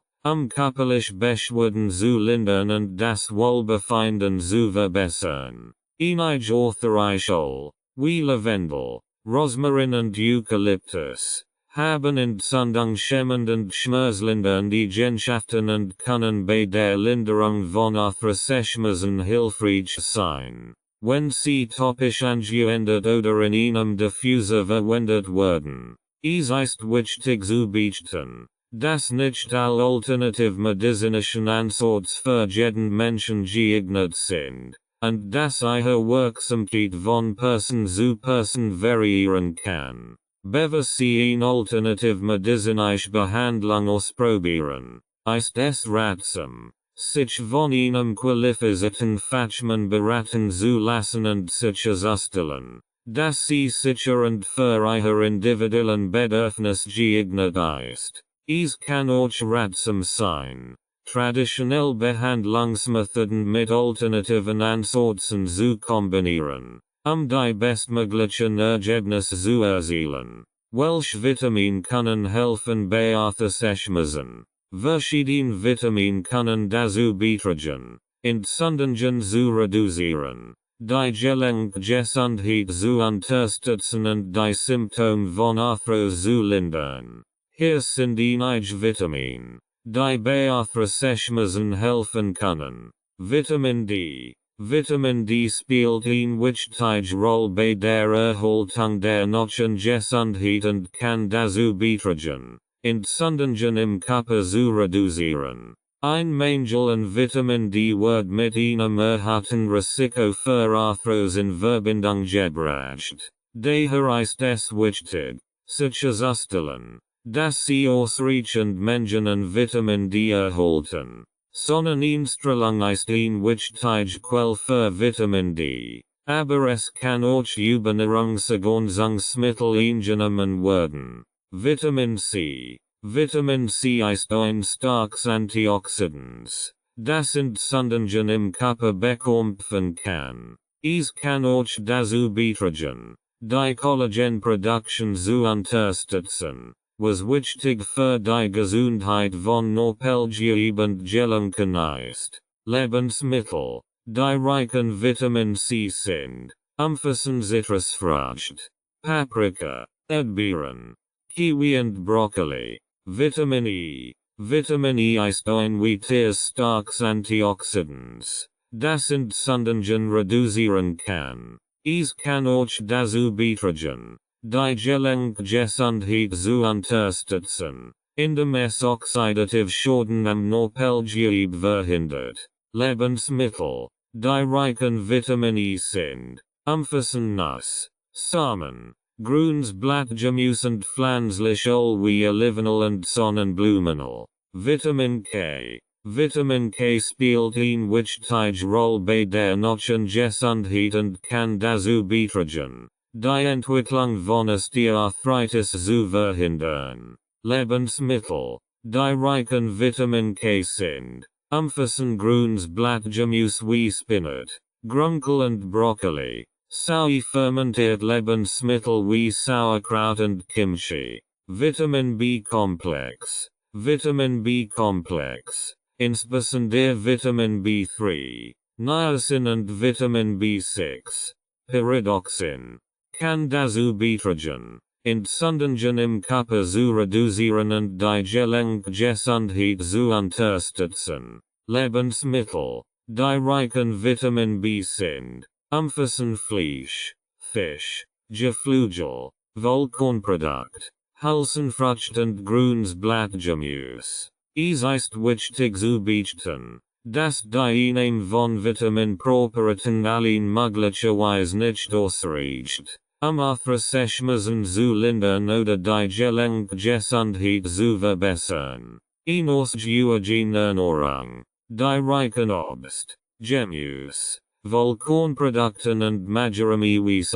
körperlich Beschwerden zu lindern und das Wohlbefinden zu verbessern. Einige Orthoreichol, wie Lavendel, Rosmarin und Eukalyptus, haben entzündungshemmend und schmerzlindernd Eigenschaften und können bei der Linderung von Arthritis-Schmerzen hilfreich sein, wenn sie topisch angewendet oder in einem Diffuser verwendet werden. Es ist wichtig zu beachten, dass nicht alle alternativmedizinischen Ansätze für jeden Menschen geeignet sind, und dass ihre Wirksamkeit von Person zu Person variieren kann. Bevor sie eine alternativmedizinische Behandlung ausprobieren, ist es ratsam, sich von einem qualifizierten Fachmann beraten zu lassen und sicherzustellen, dass sie sicher und für ihre individuellen Bedürfnisse geeignet ist. Es kann auch ratsam sein, traditionelle Behandlungsmethoden mit alternativen Ansätzen zu kombinieren, die bestmöglichen Ergebnisse zu erzielen. Welche Vitamine können helfen bei Arthritis-Schmerzen? Verschiedene Vitamine können dazu beitragen, Entzündungen zu reduzieren, die Gelenkgesundheit zu unterstützen und die Symptome von Arthritis zu lindern. Hier sind einige Vitamine, die bei Arthritis-Schmerzen helfen können. Vitamin D. Vitamin D spielt eine wichtige Rolle bei der Erhaltung der Knochengesundheit und kann dazu beitragen, Entzündungen im Körper zu reduzieren. Ein Mangel an Vitamin D wird mit einem erhöhten Risiko für Arthritis in Verbindung gebracht. Daher ist es wichtig, sicherzustellen, dass sie ausreichend Mengen an Vitamin D erhalten. Sonneneinstrahlung ist eine wichtige Quelle für Vitamin D, aber es kann auch über Nahrungsergänzungsmittel eingenommen werden. Vitamin C. Vitamin C ist ein starkes Antioxidant, das Entzündungen im Körper bekämpfen kann. Es kann auch dazu beitragen, die Collagenproduktion zu unterstützen, was wichtig für die Gesundheit von Knorpelgewebe und Gelenken ist. Lebensmittel, die reich an Vitamin C sind, umfassen Zitrusfrucht, Paprika, Erdbeeren, Kiwi und Brokkoli. Vitamin E. Vitamin E ist ein weiteres starkes Antioxidant, das Entzündungen reduzieren kann. Es kann auch dazu beitragen, die Gelenkgesundheit zu unterstützen, indem es oxidative Schäden am Knorpelgewebe verhindert. Lebensmittel, die reich an Vitamin E sind, umfassen Nuss, Samen, Grüns, Blattgemüse und pflanzliche Öl wie Olivenöl und Sonnenblumenöl. Vitamin K. Vitamin K spielt eine wichtige Rolle bei der Knochengesundheit und kann dazu beitragen, die Entwicklung von Osteoarthritis zu verhindern. Lebensmittel, die reich an Vitamin K sind, umfassen Grüns, Blattgemüse wie Spinat, Grünkohl und Brokkoli. Saui fermentiert Lebensmittel wie Sauerkraut und Kimchi. Vitamin B-Komplex. Vitamin B-Komplex, insbesondere Vitamin B3, Niacin und Vitamin B6, Pyridoxin, kann dazu beitragen, Entsundungen im Körper zu reduzieren und die Gelenkgesundheit zu unterstützen. Lebensmittel, die reichen Vitamin B sind, umfassen Fleisch, Fisch, Geflügel, Vollkornprodukt, Hülsenfrüchte und grünes Blattgemüse. Es ist wichtig zu beachten, dass die Einnahme von Vitaminpräparaten allein möglicherweise nicht ausreicht, Arthroschmerzen zu lindern oder die Gelenkgesundheit zu verbessern. Ausgewogene Ernährung, die reichen Obst, Gemüse, Vollkornprodukten und magerem Eiweiß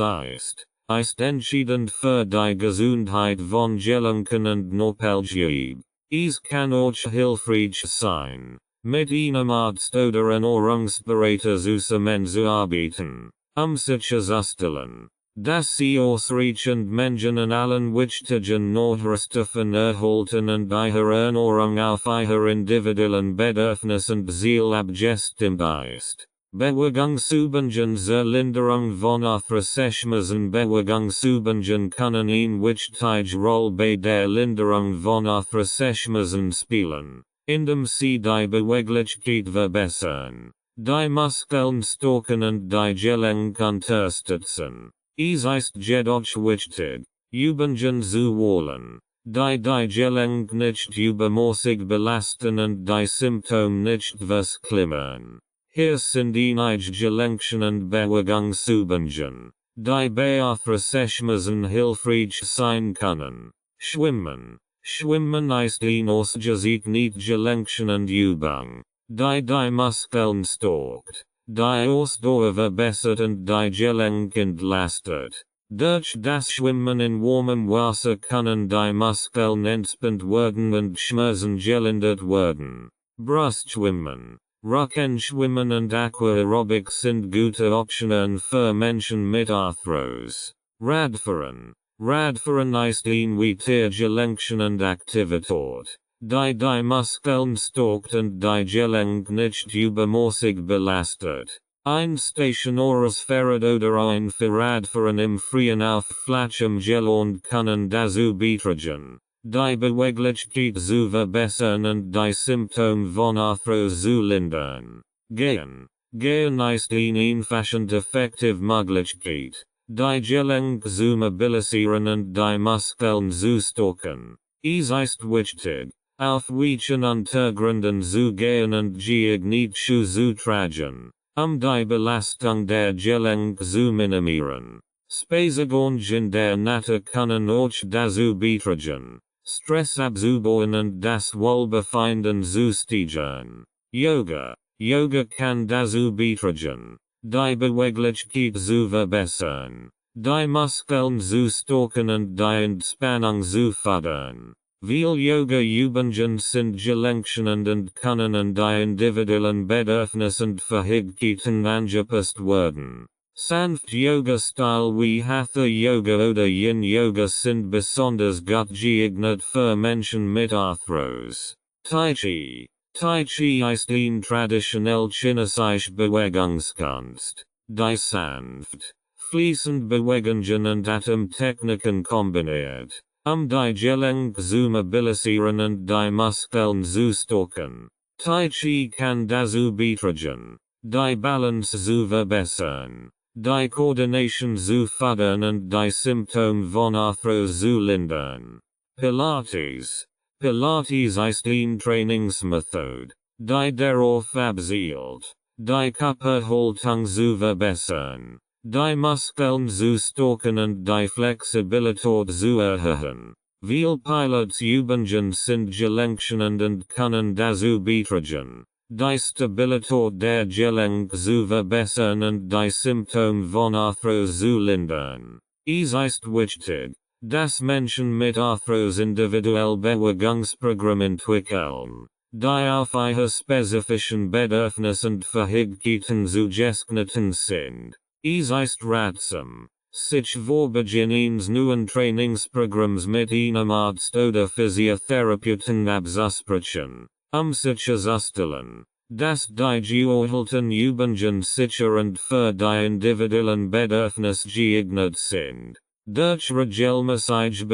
ist entscheidend für die Gesundheit von Gelenken und Knorpelgewebe. Es kann auch hilfreich sein, mit einem Arzt oder Ernährungsberater zusammenzuarbeiten, sicherzustellen, dass sie ausreichend Mengen an allen wichtigen Nährstoffen erhalten und ihre Ernährung auf ihre individuellen Bedürfnisse und Ziele abgestimmt ist. Bewegungsübungen zur Linderung von Arthroschmerzen. Bewegungsübungen können eine wichtige Rolle bei der Linderung von Arthroschmerzen spielen, indem sie die Beweglichkeit verbessern, die Muskeln stärken und die Gelenke unterstützen. Es ist jedoch wichtig, Übungen zu wählen, die Gelenke nicht übermäßig belasten und die Symptome nicht verschlimmern. Hier sind einige Gelenkchen und Bewegungsübungen, die bei Arthroschmerzen hilfreich sein können. Schwimmen. Schwimmen ist eine ausgezeichnete Gelenkchen und Übung, die Muskeln stärkt, die Ausdauer verbessert und die Gelenke entlastet. Durch das Schwimmen in warmem Wasser können die Muskeln entspannt werden und Schmerzen gelindert werden. Brustschwimmen. Rückenschwimmen und Aquaerobik sind gute Optionen für Menschen mit Arthrose. Radfahren. Radfahren ist eine weitere Gelenkchen und Aktivität, die Muskeln stärkt und die Gelenke nicht übermäßig belastet. Ein stationäres Fahrrad oder ein Radfahren im Freien auf flachem Gelände können dazu beitragen, die Beweglichkeit zu verbessern und die Symptome von Arthrose zu lindern. Gehen. Gehen ist eine einfach und effektive Möglichkeit, die Gelenke zu mobilisieren und die Muskeln zu stärken. Es ist wichtig, auf weichen Untergründen zu gehen und Gewicht zu tragen, die Belastung der Gelenke zu minimieren. Spaziergänge in der Natur können auch dazu beitragen, Stress abzubauen und das Wohlbefinden zu steigern. Yoga. Yoga kann dazu beitragen, die Beweglichkeit zu verbessern, die Muskeln zu stärken und die Entspannung zu fördern. Viele Yoga-Übungen sind gelenkschonend und können an die individuellen Bedürfnisse und Fähigkeiten angepasst werden. Sanft Yoga-Style wie Hatha Yoga oder Yin Yoga sind besonders gut geeignet für Menschen mit Arthrose. Tai Chi. Tai Chi ist eine traditionell chinesische Bewegungskunst, die sanft, fließend Bewegungen und Atemtechniken kombiniert, die Gelenke zu mobilisieren und die Muskeln zu stärken. Tai Chi kann dazu beitragen, die Balance zu verbessern, die Koordination zu fördern und die Symptome von Arthrose zu lindern. Pilates. Pilates ist eine Trainingsmethode, die darauf abzielt, die Körperhaltung zu verbessern, die Muskeln zu stärken und die Flexibilität zu erhöhen. Viele Pilates-Übungen sind gelenkschonend und können dazu beitragen, die Stabilität der Gelenke zu verbessern und die Symptome von Arthrose zu lindern. Es ist wichtig, dass Menschen mit Arthrose individuell Bewegungsprogramme entwickeln, die auf ihre spezifischen Bedürfnisse und Fähigkeiten zugeschnitten sind. Es ist ratsam, sich vor Beginn eines neuen Trainingsprogramms mit einem Arzt oder Physiotherapeuten abzusprechen, sicherzustellen, dass die geeigneten Übungen sicher und für die individuellen Bedürfnisse geeignet sind. Durch Regelmäßige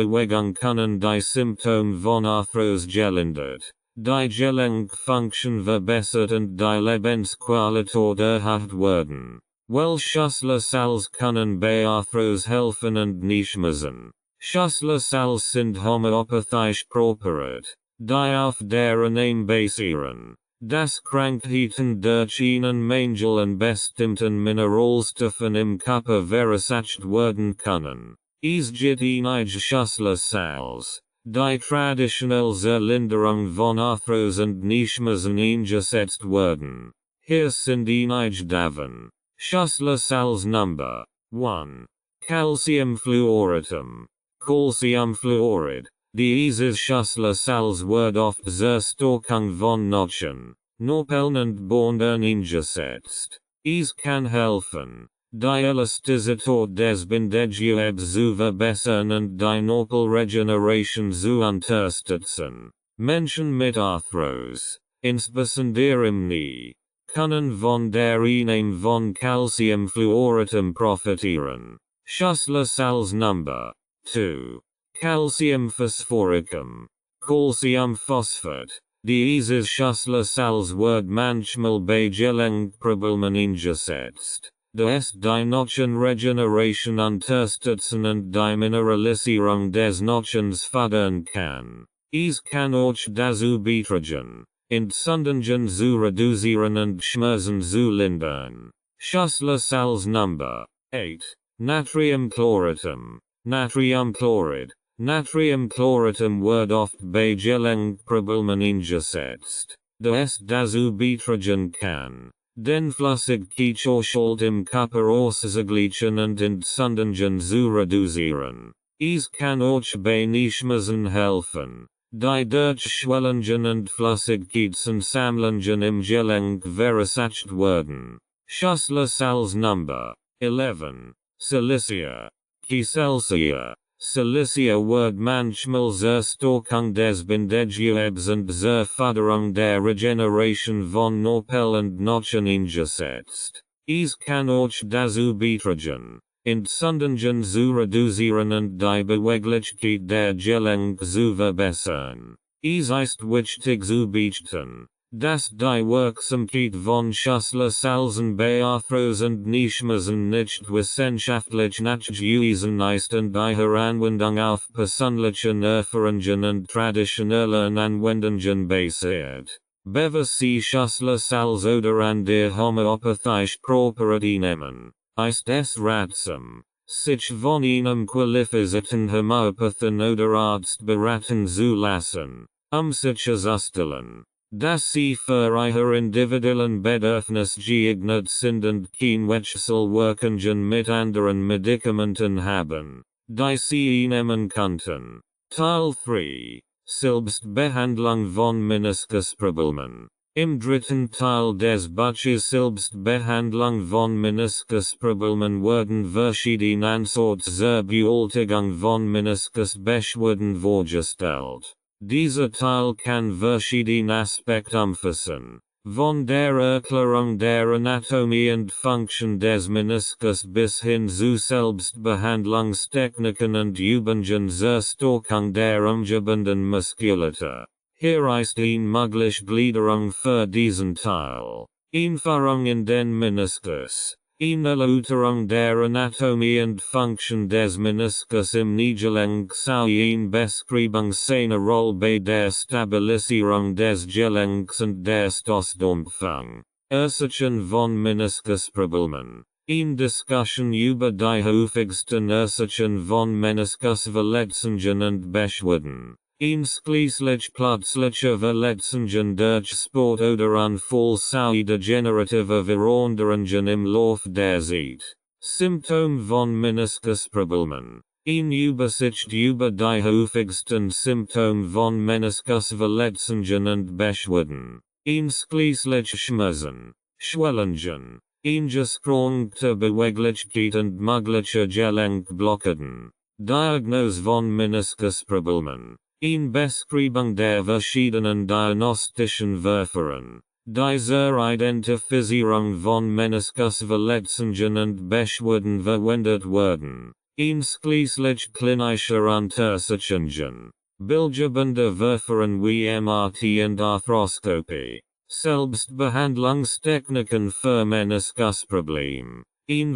können die Symptome von Arthrose gelindert, die Gelenkfunktion verbessert und die Lebensqualität erhöht werden. Welche Salz können bei Arthrose helfen und nicht müssen. Schussler Salz sind homöopathisch properiert, die auf der Annahme basieren, dass Krankheiten durch ihnen Mangel an bestimmten Mineralstoffen im Körper verursacht werden können. Es gibt einige Schussler Salz, die traditionell zur Linderung von Arthrose und nicht müssen eingesetzt werden. Hier sind einige davon. Schussler Salz Number 1. Calcium fluoratum. Calcium fluorid. Dieses Schussler Salz wird oft zur Stärkung von Knochen, Knorpeln und Bändern eingesetzt. Es kann helfen, die Elastizität des Bindegewebes zu verbessern und die Knorpelregeneration zu unterstützen. Menschen mit Arthrose, insbesondere im Knie, können von der Einnahme von Calciumfluoratum profitieren. Schussler Salz Number 2. Calcium phosphoricum. Calcium Phosphat. Dieses Schussler Salz wird manchmal bei Gelenkproblemen eingesetzt. Das die Knochenregeneration unterstützen und die Mineralisierung des Knochens fördern kann. Es kann auch dazu beitragen, Entzündungen zu reduzieren und Schmerzen zu lindern. Schussler Salz Number 8. Natriumchloratum. Natriumchlorid. Natriumchloratum wird oft bei Gelenkproblemen eingesetzt, das dazu beitragen kann, den Flüssigkeitshaushalt im Körper auszugleichen und Entzündungen zu reduzieren. Es kann auch bei Nichtmüssen helfen, die durch Schwellungen und Flüssigkeitsansammlungen im Gelenk verursacht werden. Schussler Salz Number 11. Cilicia. Kieselsia. Cilicia wird manchmal zur Stärkung des Bindegewebes und zur Förderung der Regeneration von Knorpel und Knochen eingesetzt. Es kann auch dazu beitragen, Entzündungen zu reduzieren und die Beweglichkeit der Gelenke zu verbessern. Es ist wichtig zu beachten, dass die Wirksamkeit von Schussler Salzen bei Arthrose und Nichtmüssen nicht wissenschaftlich nachgewiesen ist und ihre Anwendung auf persönlichen Erfahrungen und traditionellen Anwendungen basiert. Bevor Sie Schussler Salz oder an der homöopathisch properiert nehmen, ist es ratsam, sich von einem qualifizierten Homöopathen oder Arzt beraten zu lassen, sicherzustellen, dass Sie für Ihre individuellen Bedürfnisse geeignet sind und kein Wechselwirkungen mit anderen Medikamenten haben, die Sie nehmen könnten. Teil 3. Selbstbehandlung von Meniskusproblemen. Im dritten Teil des Buches Selbstbehandlung von Meniskusproblemen werden verschiedene Ansätze zur Bewältigung von Meniskusbeschwerden vorgestellt. Dieser Teil kann verschiedene Aspekte umfassen, von der Erklärung der Anatomie und Funktion des Meniskus bis hin zu Selbstbehandlungstechniken und Übungen zur Stärkung der umgebenden Muskulatur. Hier ist eine mögliche Gliederung für diesen Teil. Einführung in den Meniskus. Eine Erläuterung der Anatomie und Funktion des Meniskus im Kniegelenk sowie eine Beschreibung seiner Rolle bei der Stabilisierung des Gelenks und der Stoßdämpfung. Ursachen von Meniskusproblemen. Eine Diskussion über die häufigsten Ursachen von Meniskusverletzungen und Beschwerden. Einschließlich plötzlicher Verletzungen durch Sport oder Unfall sowie degenerative Veränderungen im Lauf der Zeit. Symptome von Meniskusproblemen. Eine Übersicht über die häufigsten Symptome von Meniskusverletzungen und Beschwerden. Einschließlich Schmerzen, Schwellungen, eingeschränkte Beweglichkeit und mögliche Gelenkblockaden. Diagnose von Meniskusproblemen. In Beschreibung der verschiedenen diagnostischen Verfahren, die zur Identifizierung von Meniskusverletzungen und Beschwerden verwendet werden. Ausschließlich klinische Untersuchungen. Bildgebende Verfahren wie MRT und Arthroskopie. Selbstbehandlungstechniken für Meniskusproblem.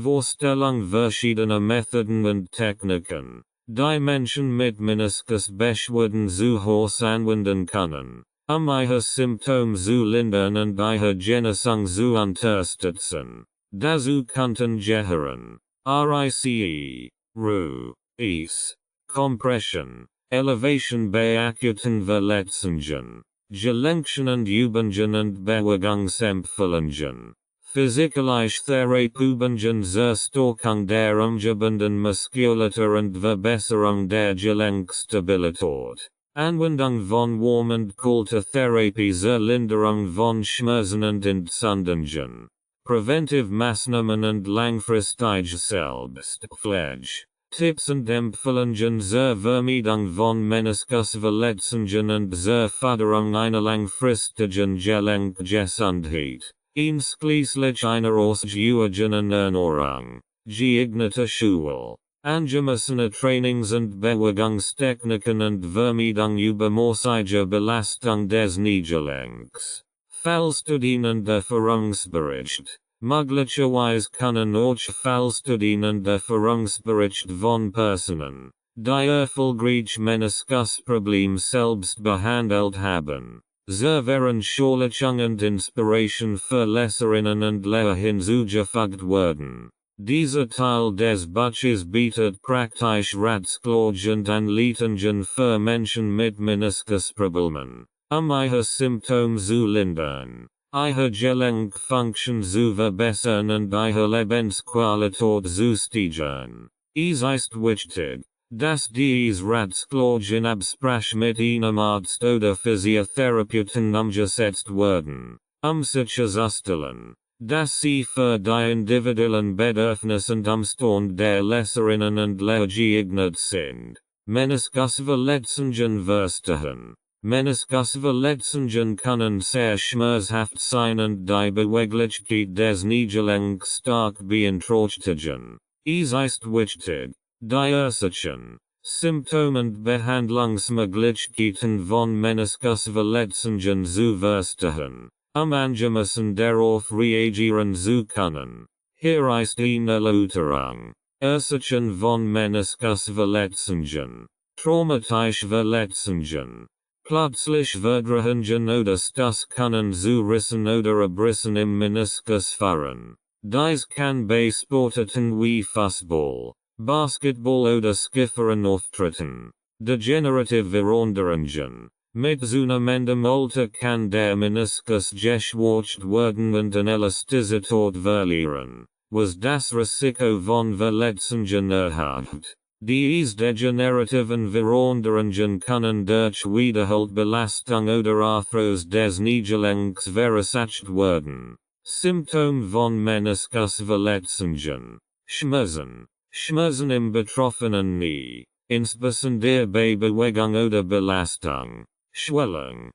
Vorstellung verschiedener Methoden und Techniken, die Menschen mit Meniskusbeschwerden zu Hause anwenden können, ihre Symptome zu lindern und ihre Genesung zu unterstützen. Dazu könnten gehören RICE, Ruhe, Ease, Compression, Elevation bei akuten Verletzungen, Gelenken und Übungen und Bewegungsempfehlungen. Physikalische Therapieübungen zur Stärkung der umgebenden Muskulatur und Verbesserung der Gelenkstabilität. Anwendung von Warm- und Kältetherapie zur Linderung von Schmerzen und Entzündungen. Präventivmaßnahmen und langfristige Selbstpflege. Tipps und Empfehlungen zur Vermeidung von Meniskusverletzungen und zur Förderung einer langfristigen Gelenkgesundheit. Einschließlich einer ausgewogenen Ernährung, geeigneter Schule, angemessene Trainings- und Bewegungstechniken und Vermeidung übermäßiger Belastung des Kniegelenks. Fallstudien und Erfahrungsbericht. Möglicherweise können auch Fallstudien und Erfahrungsbericht von Personen, die erfolgreich Meniskusproblem selbst behandelt haben, zur Veranschaulichung und Inspiration für Leserinnen und Lehrer hinzugefügt werden. Dieser Teil des Buches bietet praktisch Ratschläge und Anleitungen für Menschen mit Meniskusproblemen, ihre Symptome zu lindern, ihre Gelenkfunktion zu verbessern und ihre Lebensqualität zu steigern. Es ist wichtig, dass diese Ratschläge in Absprache mit einem Arzt oder Physiotherapeuten umgesetzt werden, sicherzustellen, dass sie für die individuellen Bedürfnisse und Umstände der Leserinnen und Lehrer geeignet sind. Meniskusverletzungen verstehen. Meniskusverletzungen können sehr schmerzhaft sein und die Beweglichkeit des Kniegelenks stark beeinträchtigen. Es ist wichtig, die Ursachen, Symptome und Behandlungsmöglichkeiten von Meniskusverletzungen zu verstehen, angemessen darauf reagieren zu können. Hier ist eine Erläuterung. Ursachen von Meniskusverletzungen. Traumatische Verletzungen. Plötzlich Verdrehungen oder Stöße können zu Rissen oder Abrissen im Meniskus führen. Dies kann bei Sportarten wie Fußball, Basketball oder Skifahren auftreten. Degenerative Veränderungen. Mit zunehmendem Alter kann der Meniskus geschwächt werden und an Elastizität verlieren, was das Risiko von Verletzungen erhöht. Diese degenerativen Veränderungen können durch Wiederholtbelastung oder Arthrose des Kniegelenks verursacht werden. Symptome von Meniskusverletzungen. Schmerzen. Schmerzen im betroffenen Knie, insbesondere bei Bewegung oder Belastung. Schwellung.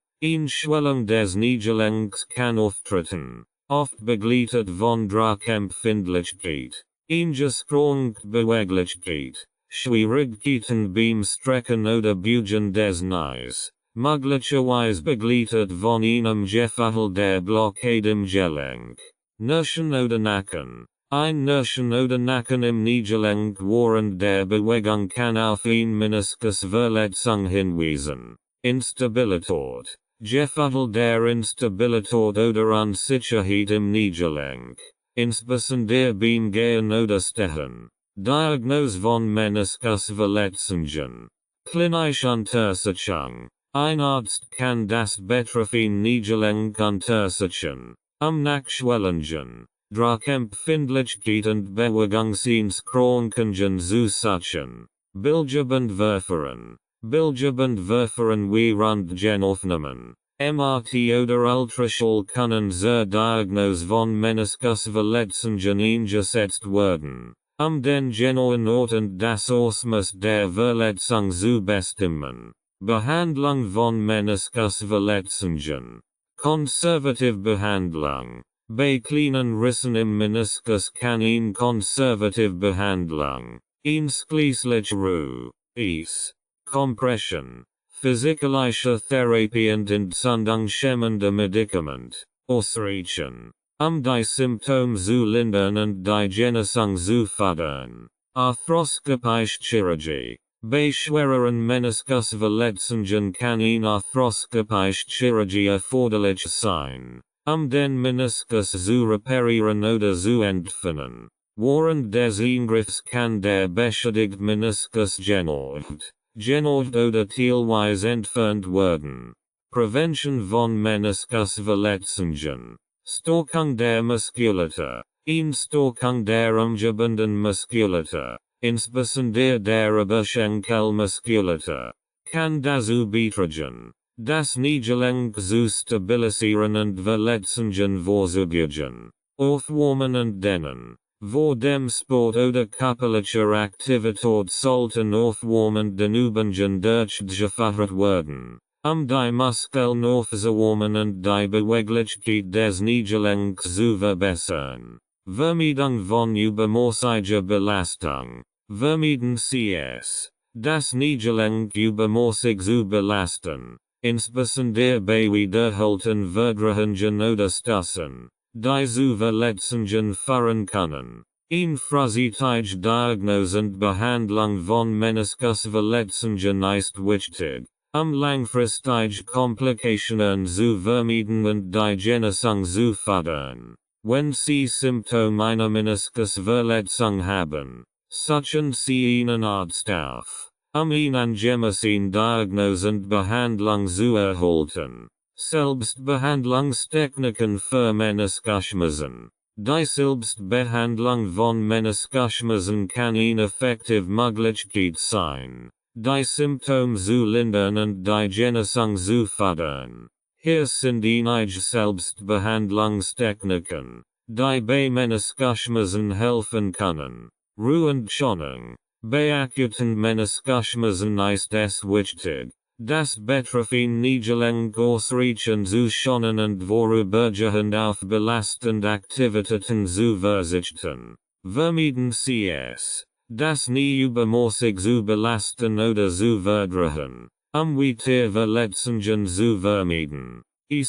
Schwellung des Kniegelenks kann auftreten, oft begleitet von Druckempfindlichkeit. Eingeschränkte Beweglichkeit. Schwierigkeiten beim Strecken oder Beugen des Knies, möglicherweise begleitet von einem Gefälle der Blockade im Gelenk. Nerven oder Nacken. Ein Nerven oder Nacken im Kniegelenk während der Bewegung kann auf eine Meniskusverletzung hinweisen. Instabilität. Gefälle der Instabilität oder Unsicherheit im Kniegelenk, insbesondere beim Gehen oder Stehen. Diagnose von Meniskusverletzungen. Klinische Untersuchung. Ein Arzt kann das betreffende Kniegelenk untersuchen, Nachschwellungen, Druckempfindlichkeit und Bewegungseinschränkungen zu suchen. Bildgebende Verfahren. Bildgebende Verfahren wie Röntgenaufnahmen, MRT oder Ultraschall können zur Diagnose von Meniskusverletzungen eingesetzt werden, den genauen Ort und das Ausmaß der Verletzung zu bestimmen. Behandlung von Meniskusverletzungen. Konservative Behandlung. Bei kleinen Rissen im Meniskus kann eine konservative Behandlung, Ausschließlich Ruhe, Ease, Compression, physikalische Therapie und entzündungshemmende Medikament, Ausreichen, die Symptome zu lindern und die Genesung zu fördern. Arthroskopische Chirurgie. Bei schwereren Meniskusverletzungen kann eine arthroskopische Chirurgie erforderlich sein, den Meniskus zu reparieren oder zu entfernen. Während des Eingriffs kann der beschädigte Meniskus genort oder teilweise entfernt werden. Prevention von Meniskusverletzungen. Stärkung der Muskulatur. Stärkung der umgebenden Muskulatur, insbesondere der Oberschenkelmuskulatur, kann dazu beitragen, das Kniegelenk zu stabilisieren und Verletzungen vorzubeugen. Aufwärmen und Dehnen. Vor dem Sport oder körperlicher Aktivität sollten aufwärmend Übungen durchgeführt werden, die Muskeln aufzuwärmen und die Beweglichkeit des Kniegelenks zu verbessern. Vermeidung von übermäßiger Belastung. Vermeiden CS. Das Kniegelenk übermäßig zu belasten, insbesondere bei wiederholten Verdrehungen oder Stößen, die zu Verletzungen führen können. Frühzeitige Diagnose und Behandlung von Meniskusverletzungen ist wichtig, langfristige Komplikationen zu vermeiden und die Genesung zu fördern. Wenn Sie Symptome einer Meniskusverletzung haben, suchen Sie einen Arzt auf, eine angemessene Diagnose und Behandlung zu erhalten. Selbstbehandlungstechniken für Meniskusschmerzen. Die Selbstbehandlung von Meniskusschmerzen kann eine effektive Möglichkeit sein, die Symptome zu lindern und die Genesung zu fördern. Hier sind einige Selbstbehandlungstechniken, die bei Meniskusschmerzen helfen können. Ruhe und Schonung. Bei akuten Meniskusschmerzen ist es wichtig, das betreffende Kniegelenk ausreichend zu schonen und vorübergehend auf belastende Aktivitäten zu verzichten. Vermeiden CS. Das Knie übermäßig zu belasten oder zu verdrehen, weitere Verletzungen zu vermeiden.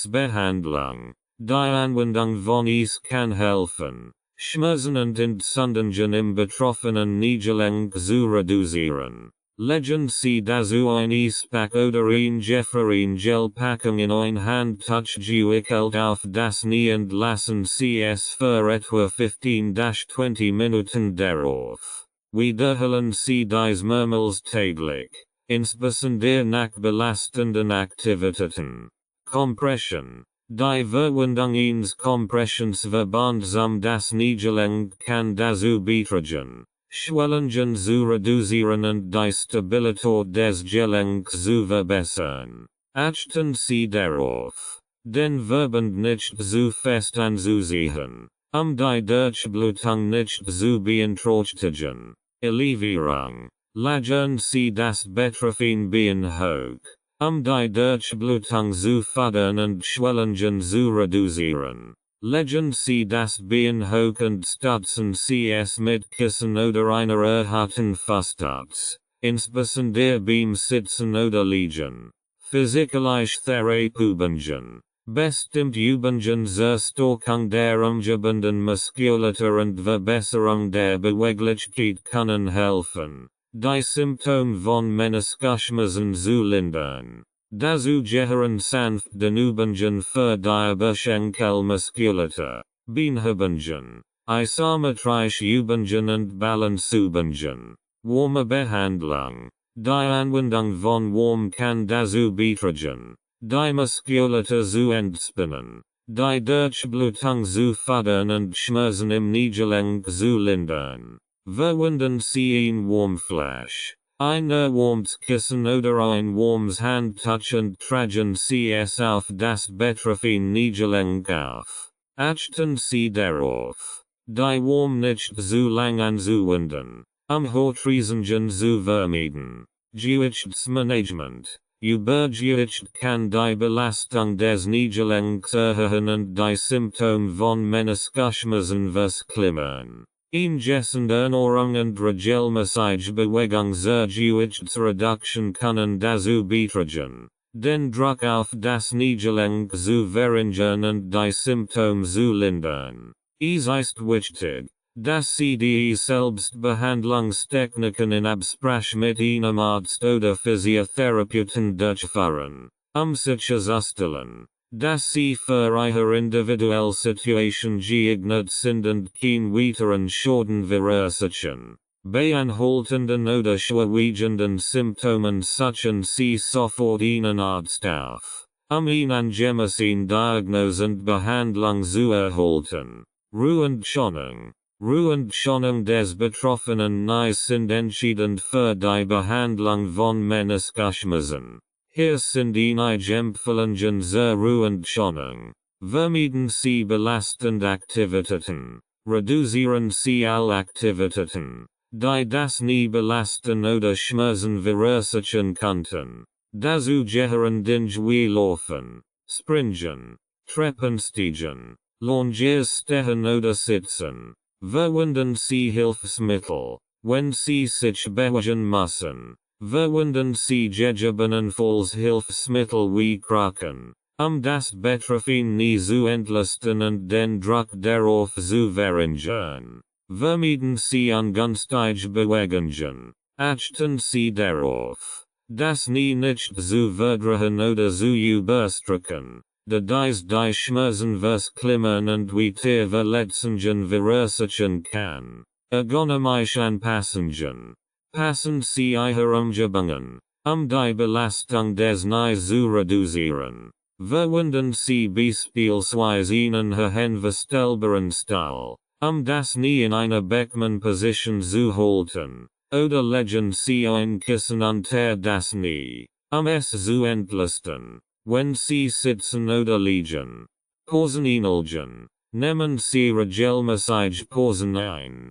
Behandlung. Die Anwendung von kann helfen, Schmerzen und Entzündungen im betroffenen Kniegelenk zu reduzieren. Legen Sie dazu ein Eispack oder ein Gelpackung in ein Handtuch gewickelt auf das Knie und lassen Sie es für etwa 15-20 Minuten darauf. Wiederholen Sie dies mehrmals täglich, insbesondere nach belastenden Aktivitäten. Compression. Die Verwendung eines Kompressionsverbands das Kniegelenk kann dazu beitragen, Schwellungen zu reduzieren und die Stabilität des Gelenks zu verbessern. Achten Sie darauf, den Verband nicht zu fest anzuziehen, die Durchblutung nicht zu beeinträchtigen. Elevierung. Lagern Sie das betreffende Bein hoch, die Durchblutung zu fördern und Schwellungen zu reduzieren. Legen Sie das Bein hoch und stützen Sie es mit Kissen oder einer erhöhten Fußstütz, insbesondere beim Sitzen oder Liegen. Physikalische Therapieübungen. Bestimmte Übungen zur Stärkung der umgebenden Muskulatur und Verbesserung der Beweglichkeit können helfen, die Symptome von Meniskusschmerzen zu lindern. Dazu gehören sanfte Übungen für die Oberschenkelmuskulatur, Beinübungen, isometrische Übungen und Balanceübungen. Warme Behandlung. Die Anwendung von Warm kann dazu beitragen, die Muskulatur zu entspannen, die Durchblutung zu fördern und Schmerzen im Kniegelenk zu lindern. Verwenden Sie ein Warmfläche, ein erwärmtes Kissen oder ein warmes Handtuch und tragen Sie es auf das betreffende Kniegelenk auf. Achten Sie darauf, die Warm nicht zu lang anzuwenden, Hautreizungen zu vermeiden. Gewichtsmanagement. Übergewicht kann die Belastung des Kniegelenks erhöhen und die Symptome von Meniskusschmerzen verschlimmern. Ingessen Ernährung und regelmäßige Bewegung zur Gewichtsreduktion können dazu beitragen, den Druck auf das Niedergelenk zu verringern und die Symptome zu lindern. Es ist wichtig, dass Sie die Selbstbehandlungstechniken in Absprache mit einem Arzt oder Physiotherapeuten durchführen, sicherzustellen, dass Sie für Ihre individuelle Situation geeignet sind und keinen weiteren Schaden verursachen. Bei anhaltenden oder schwerwiegenden Symptomen suchen Sie sofort einen Arzt auf, eine angemessene Diagnose und Behandlung zu erhalten. Ruhend-Schonung des Betroffenen sind entscheidend für die Behandlung von Meniskusschmerzen. Hier sind einige Empfehlungen zur Ruhend-Schonung. Vermeiden Sie belastende Aktivitäten. Reduzieren Sie alle Aktivitäten, die das Knie belasten oder Schmerzen verursachen könnten. Dazu gehören Dinge Laufen, Springen, Treppensteigen, Longiers stehen oder sitzen. Verwenden Sie Hilfsmittel, wenn Sie sich bewegen müssen. Verwenden Sie Gegebenenfalls-Hilfsmittel wie Krücken, das betroffene Knie zu entlasten und den Druck darauf zu verringern. Vermeiden Sie ungünstige Bewegungen. Achten Sie darauf, das Knie nicht zu verdrehen oder zu überstrecken, da dies die Schmerzen verklimmern und weitere Verletzungen verursachen kann. Ergonomische Anpassungen. Passen Sie Ihre Umgebungen, die Belastung des Knies zu reduzieren. Verwenden Sie beispielsweise einen höhenverstellbaren Stuhl, das Knie in einer Bequemen-Position zu halten, oder legen Sie ein Kissen unter das Knie, es zu entlasten, wenn Sie sitzen oder liegen. Pausen einlegen. Nehmen Sie regelmäßig Pausen ein,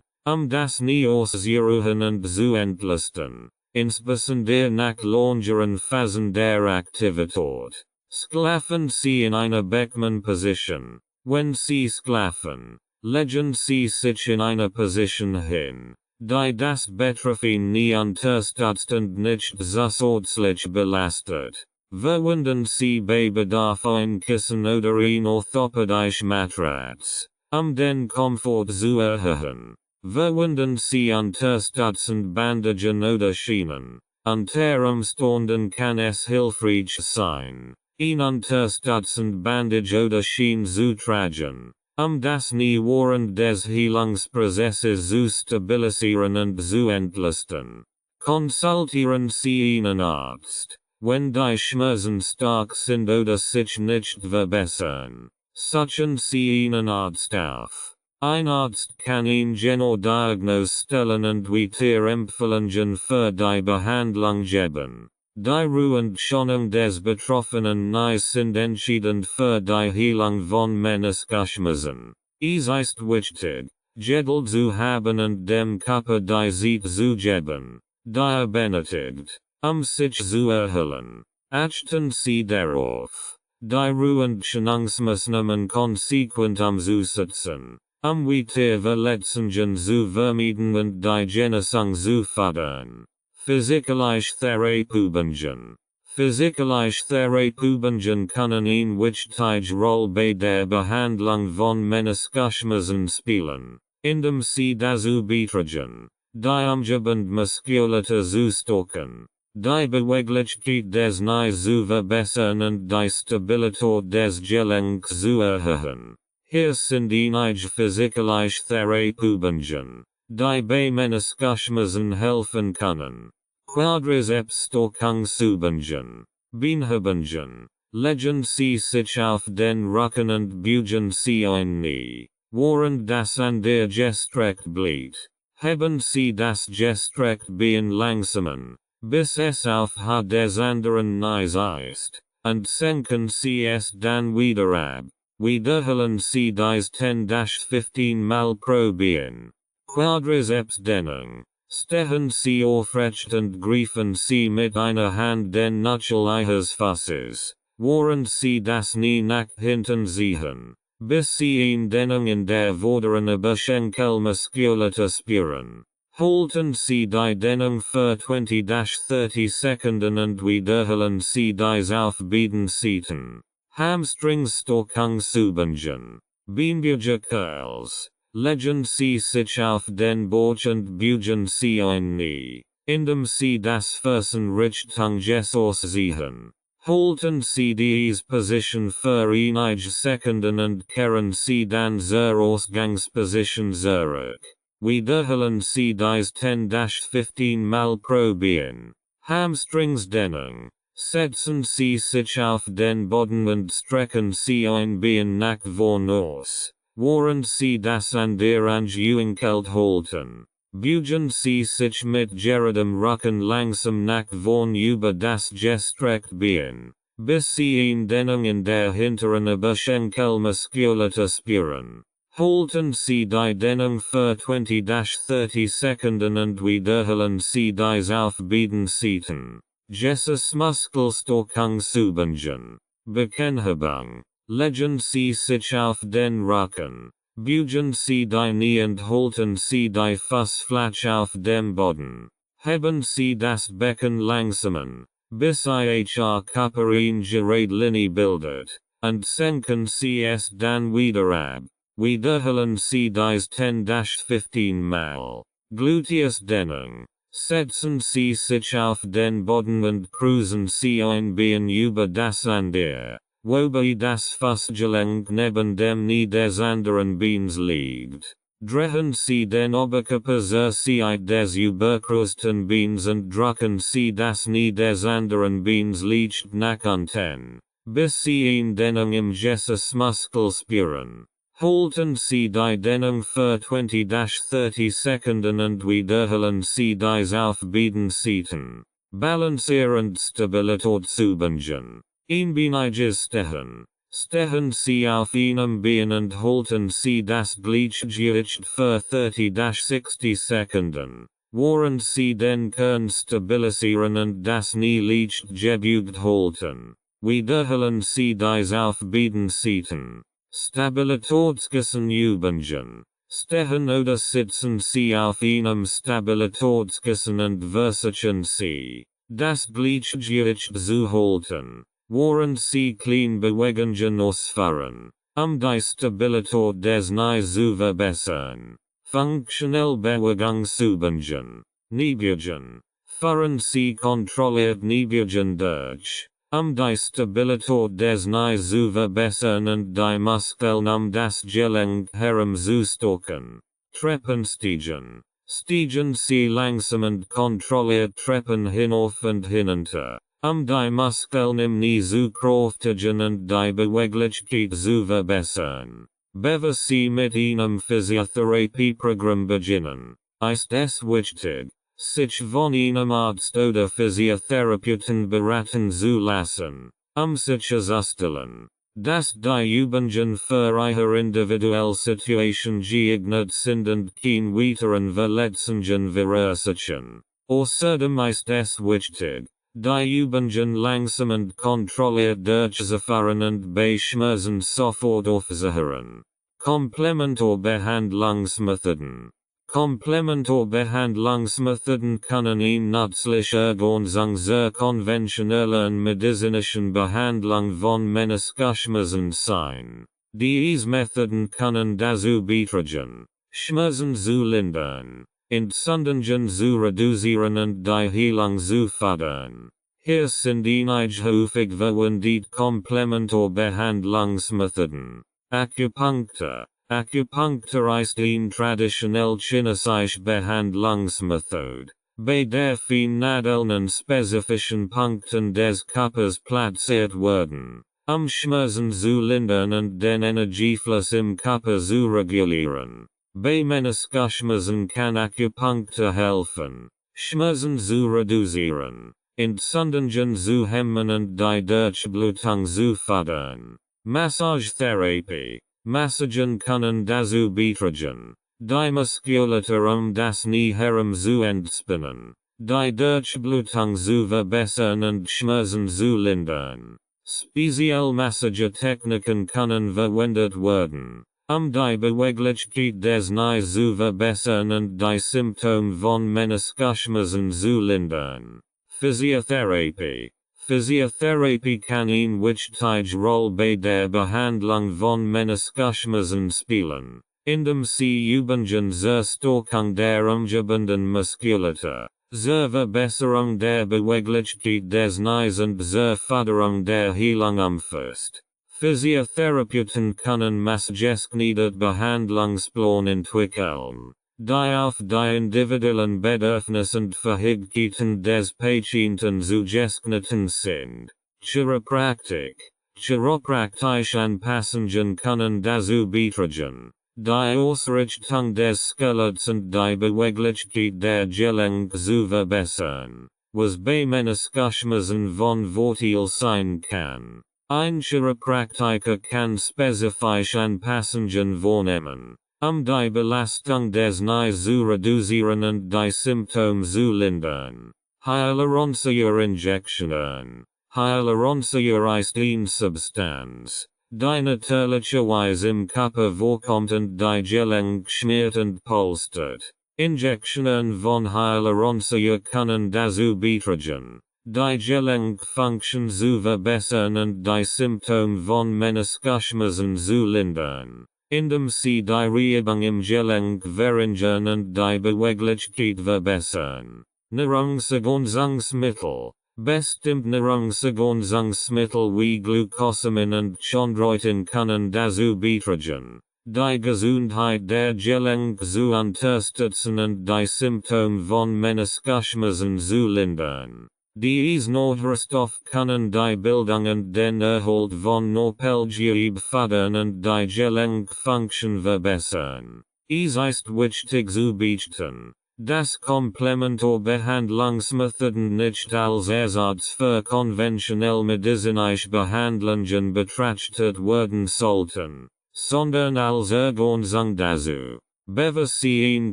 das Knie auszuruhen und zu entlasten, insbesondere nach längeren Phasen der Aktivität. Schlafen Sie in einer Bequemen-Position. Wenn Sie schlafen, legen Sie sich in einer Position hin, die das betroffene Knie unterstützt und nicht zusätzlich belastet. Verwenden Sie bei Bedarf ein Kissen oder ein orthopädische Matratz, den Komfort zu erhöhen. Verwenden Sie unterstützend Bandagen oder Schienen. Unter Umständen kann es hilfreich sein, ein unterstützend Bandage oder Schiene zu tragen, das Knie während des Heilungsprozesses zu stabilisieren und zu entlasten. Konsultieren Sie einen Arzt, wenn die Schmerzen stark sind oder sich nicht verbessern. Suchen Sie einen Arzt auf. Ein Arzt kann Ihnen genau Diagnose stellen und weitere Empfehlungen für die Behandlung geben. Die Ruhend-Schonung des betroffenen Knies sind entscheidend für die Heilung von Meniskusschmerzen. Es ist wichtig, Geduld zu haben und dem Körper die Zeit zu geben, die benötigt, sich zu erholen. Achten Sie darauf, die Ruhend-Schonungsmaßnahmen konsequent umzusetzen, weitere Verletzungen zu vermeiden und die Genesung zu fördern. Physikalische Therapieübungen. Physikalische Therapieübungen können eine wichtige Rolle bei der Behandlung von Meniskusschmerzen spielen, indem sie dazu beitragen, die umgebende Muskulatur zu stärken, die Beweglichkeit des Knies zu verbessern und die Stabilität des Gelenks zu erhöhen. Hier sind einige physikalische Therapieübungen, die bei Meniskusschmerzen helfen können. Quadrizepsstärkungsübungen. Beinübungen. Legen Sie sich auf den Rücken und beugen Sie ein Knie, während das andere gestreckt bleibt. Heben Sie das gestreckte Bein langsamer, bis es auf des anderen Knies ist, und senken Sie es dann wieder ab. Wiederholen Sie dies 10-15 Mal pro Bein. Quadrizepsdehnung. Stehen Sie aufrecht und greifen Sie mit einer Hand den Knöchel Ihres Fußes, während Sie das Knie nach hinten ziehen. bis ihn Dennung in der vorderen Oberschenkelmuskulatur spüren. Halten Sie die Dennung für 20-30 Sekunden und wiederholen Sie dies auf beiden Seiten. Hamstrings Stockungsübungen. Beinbüge Curls. Legen Sie sich auf den Bauch und bügen Sie ein Knie, indem Sie das Fersen Richtung Jesus sehen. Halten Sie diese Position für einige Sekunden und kehren Sie dann zur Ausgangsposition zurück. Wiederholen Sie dies 10-15 Mal probieren. Hamstrings Dennung. Setzen Sie sich auf den Boden und strecken Sie ein Bein nach vorn aus. Während Sie das andere angewinkelt halten. Bügen Sie sich mit geradem Rücken langsam nach vorn über das gestreckt Bein, bis Sie in Dennung in der hinteren Oberschenkelmuskulatur spüren. Halten Sie die Dennung für 20-30 Sekunden und wiederholen Sie dies auf beiden Seiten. Jesus Muskelstockungsübungen. Bekennhebung. Legen Sie sich auf den Rücken. Bügen Sie die Knie und halten Sie die Fußfläche auf dem Boden. Heben Sie das Becken langsamen, bis Ihr Körper eine gerade Linie bildet, und senken Sie es dann wieder ab. Wiederholen Sie dies 10-15 Mal. Gluteusdehnung. Setzen Sie sich auf den Boden und cruisen Sie ein Bein über das andere, wobei das Fußgelenk neben dem Knie des anderen Beins liegt. Drehen Sie den Oberkörper zur Seite des überkreuzten Beins und drücken Sie das Knie des anderen Beins leicht nach unten, bis Sie in Dehnung im Gesäßmuskel spüren. Halten Sie die Dehnung für 20-30 Sekunden und wiederholen Sie dies auf beiden Seiten. Balancier und Stabilitätsübungen. Einbeiniges Stehen. Stehen Sie auf einem Bein und halten Sie das Gleichgewicht für 30-60 Sekunden. Während Sie den Kern stabilisieren und das Knie leicht gebeugt halten. Wiederholen Sie dies auf beiden Seiten. Stabilitätskissenübungen. Stehen oder sitzen Sie auf einem Stabilitätskissen und versuchen Sie, das Gleichgewicht zu halten, während Sie kleine Bewegungen ausführen, die Stabilität des Knies zu verbessern. Funktionelle Bewegungsübungen. Kniebeugen. Führen Sie kontrolliert Kniebeugen durch, die Stabilität des Knies zu verbessern und die Muskeln das Gelenk herumzustocken. Treppenstiegen. Stiegen Sie langsam und kontrolliert Treppen hinauf und hinunter, die Muskeln im Knie zu kräftigen und die Beweglichkeit zu verbessern. Bevor Sie mit einem Physiotherapieprogramm beginnen, ist es wichtig, sich von einem Arzt oder Physiotherapeuten beraten zu lassen, sicherzustellen, dass die Übungen für Ihre individuelle Situation geeignet sind und keine weiteren Verletzungen verursachen. Außerdem ist es wichtig, die Übungen langsam und kontrolliert durchzuführen und bei Schmerzen sofort aufzuhören. Komplementarbehandlungsmethoden. Komplementarbehandlungsmethoden können eine nützliche Ergänzung zur konventionellen medizinischen Behandlung von Meniskusschmerzen sein. Diese Methoden können dazu beitragen, Schmerzen zu lindern, Entzündungen zu reduzieren und die Heilung zu fördern. Hier sind einige häufig verwendete Komplementarbehandlungsmethoden. Akupunktur. Akupunktur ist eine traditionell chinesische Behandlungsmethode, bei der viele Nadeln an spezifischen Punkten des Körpers platziert werden, Schmerzen zu lindern und den Energiefluss im Körper zu regulieren. Bei Meniskusschmerzen kann Akupunktur helfen, Schmerzen zu reduzieren, Entzündungen zu hemmen und die Durchblutung zu fördern. Massagetherapie. Massagen können dazu beitragen, die Muskulatur das Knie herum zu entspannen, die Durchblutung zu verbessern und Schmerzen zu lindern. Spezialmassige Techniken können verwendet werden, die Beweglichkeit des Knies zu verbessern und die Symptome von Meniskusschmerzen zu lindern. Physiotherapie. Physiotherapie kann eine wichtige Rolle bei der Behandlung von Meniskusschmerzen spielen, indem sie Übungen zur Stärkung der umgebenden Muskulatur, zur Verbesserung der Beweglichkeit des Knies und zur Förderung der Heilung umfasst. Physiotherapeuten können maßgeschneiderte Behandlungsplan entwickeln, die auf die individuellen Bedürfnisse und Fähigkeiten des Patienten zugeschnitten sind. Chiropraktik. Chiropraktische Anpassungen können dazu beitragen, die Ausrichtung des Skeletts und die Beweglichkeit der Gelenke zu verbessern, was bei Meniskusschmerzen von Vorteil sein kann. Ein Chiropraktiker kann spezifische Anpassungen vornehmen, die Belastung des Knies zu reduzieren und die Symptome zu lindern. Hyaluronic-Injektionen. Hyaluronic ist eine Substanz, die natürlicherweise im Körper vorkommt und die Gelenke schmiert und polstert. Injektionen von Hyaluronic können dazu beitragen, die Gelenkfunktion zu verbessern und die Symptome von Meniskusschmerzen zu lindern, indem sie die Reibung im Gelenk verringern und die Beweglichkeit verbessern. Nahrungsergänzungsmittel. Bestimmte Nahrungsergänzungsmittel wie Glucosamin und Chondroitin können dazu beitragen, die Gesundheit der Gelenke zu unterstützen und die Symptome von Meniskusschmerzen zu lindern. Diese Nährstoffe können die Bildung und den Erhalt von Knorpelgewebe fördern und die Gelenkfunktion verbessern. Es ist wichtig zu beachten, dass Komplementarbehandlungsmethoden nicht als Ersatz für konventionell medizinische Behandlungen betrachtet werden sollten, sondern als Ergänzung dazu. Bevor Sie eine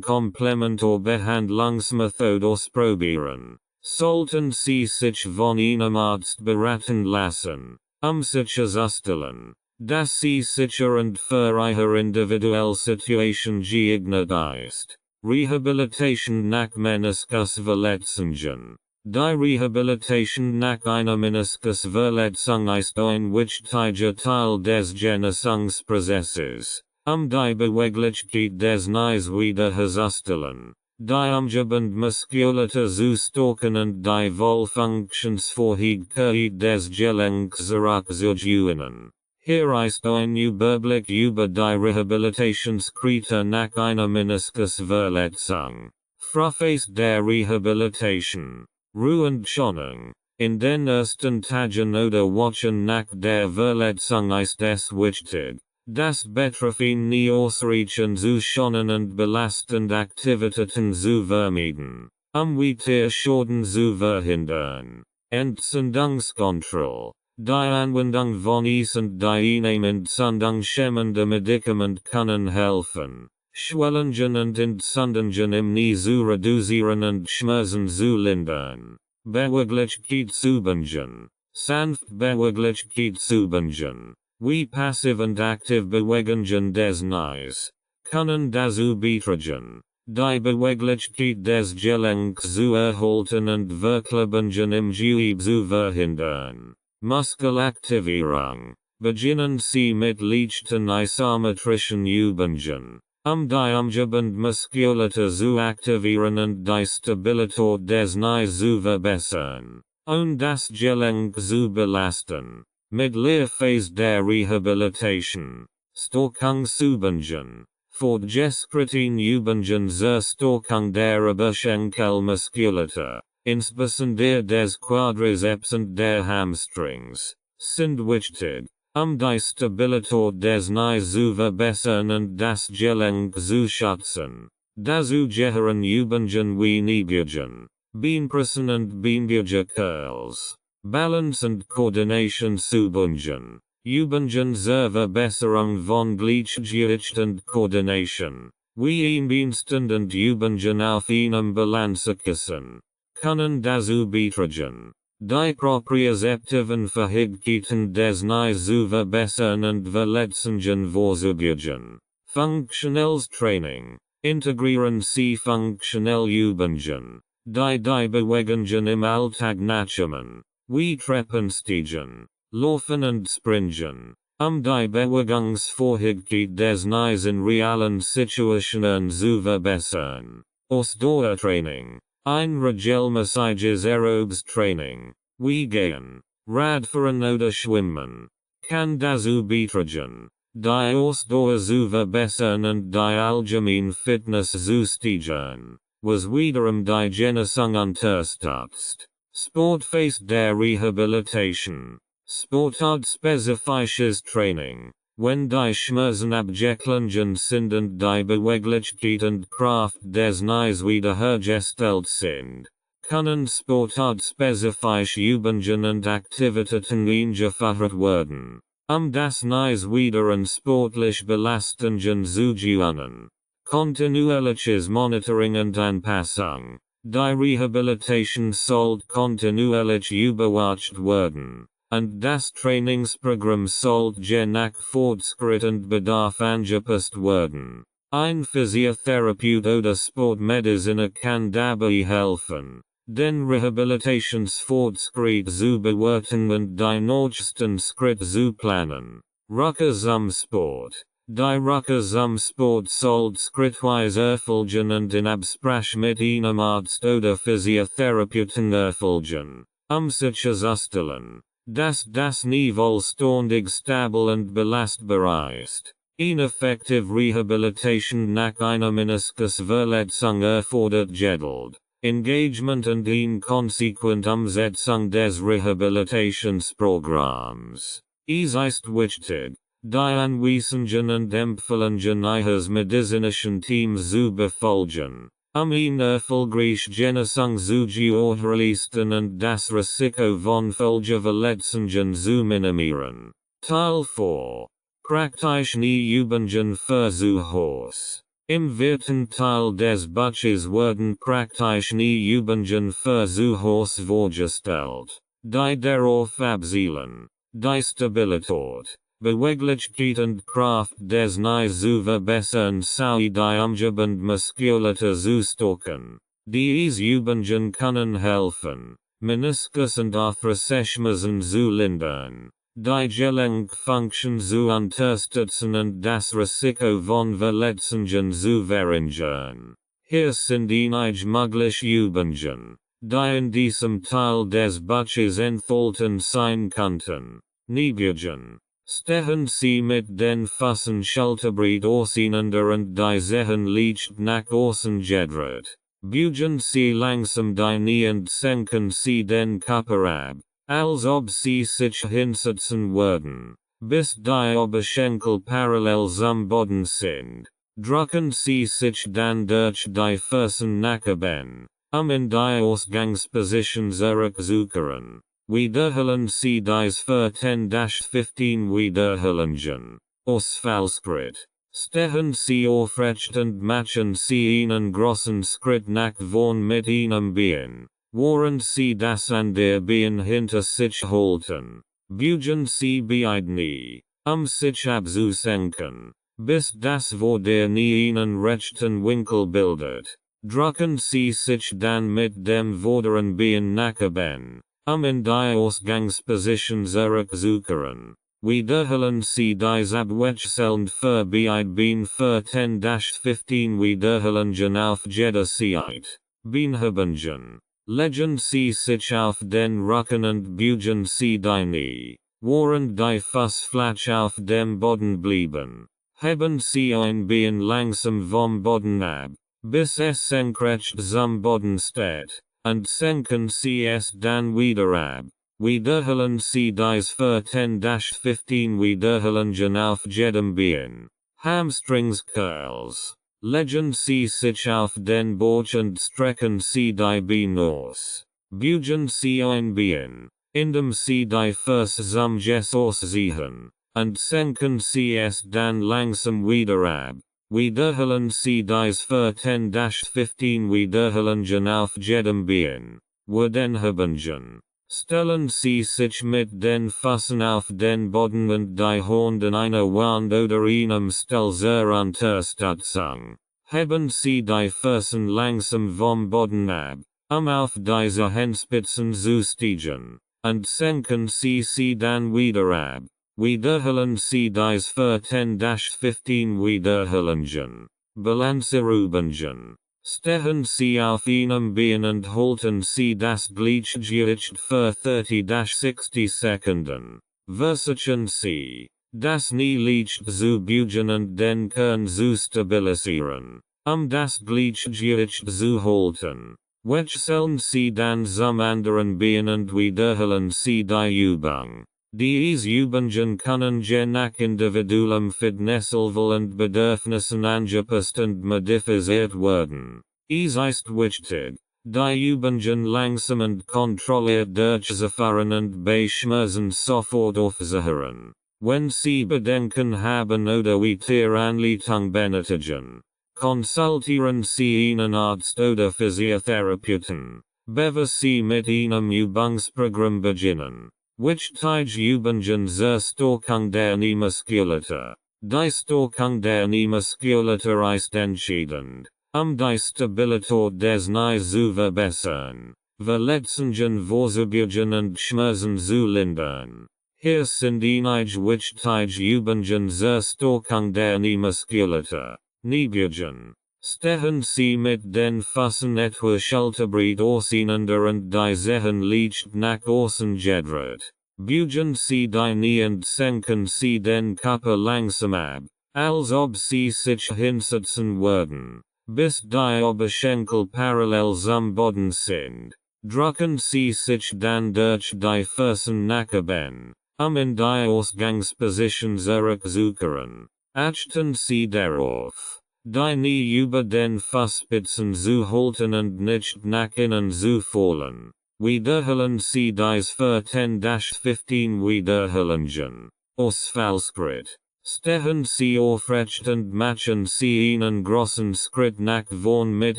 Komplementarbehandlungsmethode ausprobieren, sollten Sie sich von einem Arzt beraten lassen, sicherzustellen, dass Sie sicher und für Ihre individuelle Situation geeignet ist. Rehabilitation nach Meniskusverletzungen. Die Rehabilitation nach einer Meniskusverletzung ist ein wichtiger Teil des Genesungsprozesses, die Beweglichkeit des Knies wiederherzustellen, die umgebende Muskulatur zu stärken und die Wohlfunktionsfähigkeit des Gelenks zurückzugewinnen. Hier ist ein Überblick über die Rehabilitationsschritte nach einer Meniskusverletzung. Phase der Rehabilitation. Ruhentschonung. In den ersten Tagen oder Wochen nach der Verletzung ist es wichtig, das Betroffene ausreichend zu schonen und belastende Aktivitäten zu vermeiden, Weiterschaden zu verhindern. Entzündungskontrolle. Die Anwendung von Eis und die entzündungshemmende Medikamente können helfen, Schwellungen und Entzündungen im Knie zu reduzieren und Schmerzen zu lindern. Beweglichkeitsübungen. Sanft Beweglichkeitsübungen, wie passiv und aktiv Bewegungen des Knies, können dazu beitragen, die Beweglichkeit des Gelenks zu erhalten und Verklebungen im Gewebe zu verhindern. Muskelaktivierung. Beginnen Sie mit leichten isometrischen Übungen, die umgebende Muskulatur zu aktivieren und die Stabilität des Knies zu verbessern, und das Gelenk zu belasten. Mittelphase der Rehabilitation. Stärkungsübungen. Fortgeschrittene Übungen zur Stärkung der Oberschenkelmuskulatur, insbesondere des Quadriceps und der Hamstrings, sind wichtig, die Stabilität des Knies zu verbessern und das Gelenk zu schützen. Dazu gehören Übungen wie Kniebeugen, Beinpressen und Beinbeuger Curls, Balance und Koordinationsübungen, Übungen zur Verbesserung von Gleichgewicht und Koordination, wie Einbeinstand und Übungen auf einem Balancekissen, können dazu beitragen, Die propriozeptiven Verhigkeiten des Nies Verbessern und Verletzungen vorzugsüben. Functionelles Training. Integrieren Sie funktionell Übungen. Die Bewegungen im Alltag nachkommen. Wie Treppensteigen, Laufen und Springen. Die Bewegungsfähigkeit des Nies in realen Situationen zu verbessern. Ausdauertraining. Ein regelmäßiges Aerobes-Training. Wie gehen, Radfahren oder Schwimmen. Kann dazu beitragen, die Ausdauer zu verbessern und die allgemeine Fitness zu steigern, was wiederum die Genesung unterstützt. Sportphase der Rehabilitation. Sportart-spezifisches Training. Wenn die Schmerzen abgeklärt sind und die Beweglichkeit und Kraft des Nies wiederhergestellt sind, können sportart-spezifische Übungen und Aktivitäten eingeführt werden, das Nies wieder in sportlich Belastungen zu gewöhnen. Kontinuierliches Monitoring und Anpassung. Die Rehabilitation sollte kontinuierlich überwacht werden, und das Trainingsprogramm sollte je nach Fortschritt und Bedarf angepasst werden. Ein Physiotherapeut oder Sportmediziner kann dabei helfen, den Rehabilitationsfortschritt zu bewerten und die nächsten Schritte zu planen. Rückkehr zum Sport. Die Rückkehr zum Sport sollte schrittweise erfolgen und in Absprache mit einem Arzt oder Physiotherapeuten erfolgen, sicherzustellen, dass das Niveau ständig stabil und belastbar ist. Ineffective Rehabilitation nach einer Meniskusverletzung erfordert Geduld, Engagement und inkonsequent Umsetzung des Rehabilitationsprogramms. Es ist wichtig, die Anweisungen und Empfehlungen eines medizinischen Teams zu befolgen, eine erfolgreiche Genesung zu gewährleisten und das Risiko von Folgeverletzungen zu minimieren. Teil 4. Praktischen Übungen Versuchs. Im vierten Teil des Buches werden praktische Übungen Versuchs vorgestellt, die darauf abzielen, die Stabilität, Beweglichkeit und Kraft des Nies zu verbessern sowie die umgebende Muskulatur zu stärken. Diese Übungen können helfen, Meniskus und Arthroschmerzen zu lindern, die Gelenkfunktion zu unterstützen und das Risiko von Verletzungen zu verringern. Hier sind einige mögliche Übungen, die in diesem Teil des Buches enthalten sein könnten. Kniebeugen. Stehen Sie mit den Füßen schulterbreit auseinander und die Zehen leicht nach außen gedreht. Beugen Sie langsam die Knie und senken Sie den Körper ab, als ob Sie sich hinsetzen würden, bis die Oberschenkel parallel zum Boden sind. Drücken Sie sich dann durch die Füße nach oben, in die Ausgangsposition zurückzukehren. Wiederholen Sie dies für 10-15 Wiederholungen. Ausfallschritt. Stehen Sie aufrecht und machen Sie einen großen Schritt nach vorn mit einem Bein, während Sie das andere Bein hinter sich halten. Beugen Sie beide Knie, sich abzusenken, bis das vordere Knie einen rechten Winkel bildet. Drücken Sie sich dann mit dem vorderen Bein nach oben, in die Ausgangsposition zurückzukehren. Wiederholen Sie dies abwechselnd für beide Beine für 10-15 Wiederholungen auf jeder Seite. Beinhebungen. Legen Sie sich auf den Rücken und beugen Sie die Knie, während die Füße flach auf dem Boden bleiben. Heben Sie ein Bein langsam vom Boden ab, bis es senkrecht zum Boden steht, und senken Sie es dann wieder ab. Wiederholen Sie dies für 10-15 Wiederholungen auf jedem Bein. Hamstrings Curls. Legen Sie sich auf den Bauch und strecken Sie die Beine aus. Beugen Sie ein Bein, indem Sie die Füße zum Gesäß ausziehen, und senken Sie es dann langsam wieder ab. Wiederholen Sie dies für 10-15 Wiederholungen auf jedem Bein. Werdenhebungen. Stellen sich mit den Füßen auf den Boden und die Hände eine Wand oder einem Stuhl zur Unterstützung. Heben Sie die Füßen langsam vom Boden ab, auf diese Handspitzen zu steigen, und senken Sie dann wieder ab. Wiederholen Sie dies für 10-15 Wiederholungen. Balanceübungen. Stehen Sie auf einem Bein und halten Sie das Gleichgewicht für 30-60 Sekunden. Versuchen Sie, das Knie zu beugen und den Kern zu stabilisieren, das Gleichgewicht zu halten. Wechseln Sie dann zum anderen Bein und wiederholen Sie die Übung. Diese Übungen können je nach individuellem Fitnesslevel und Bedürfnissen angepasst und modifiziert werden. Es ist wichtig, die Übungen langsam und kontrolliert durchzuführen und bei Schmerzen sofort aufzuhören. Wenn Sie Bedenken haben oder weitere Anleitung benötigen, konsultieren Sie einen Arzt oder Physiotherapeuten, bevor Sie mit einem Übungsprogramm beginnen. Wichtige Übungen zur Stärkung der Kniemuskulatur. Die Stärkung der Kniemuskulatur ist entscheidend, die Stabilität des Knies zu verbessern, Verletzungen vorzubeugen und Schmerzen zu lindern. Hier sind einige wichtige Übungen zur Stärkung der Kniemuskulatur. Kniebeugen. Stehen Sie mit den Füßen etwa schulterbreit auseinander und die Zehen leicht nach außen gedreht. Beugen Sie die Knie und senken Sie den Körper langsam ab, als ob Sie sich hinsetzen würden, bis die Oberschenkel parallel zum Boden sind. Drücken Sie sich dann durch die Fersen nach oben, in die Ausgangsposition zurückzukehren. Achten Sie darauf, die Knie über den Fußspitzen zu halten und nicht nach innen zu fallen. Wiederholen Sie dies für 10-15 Wiederholungen. Ausfallschritt. Stehen Sie aufrecht und machen Sie einen großen Schritt nach vorn mit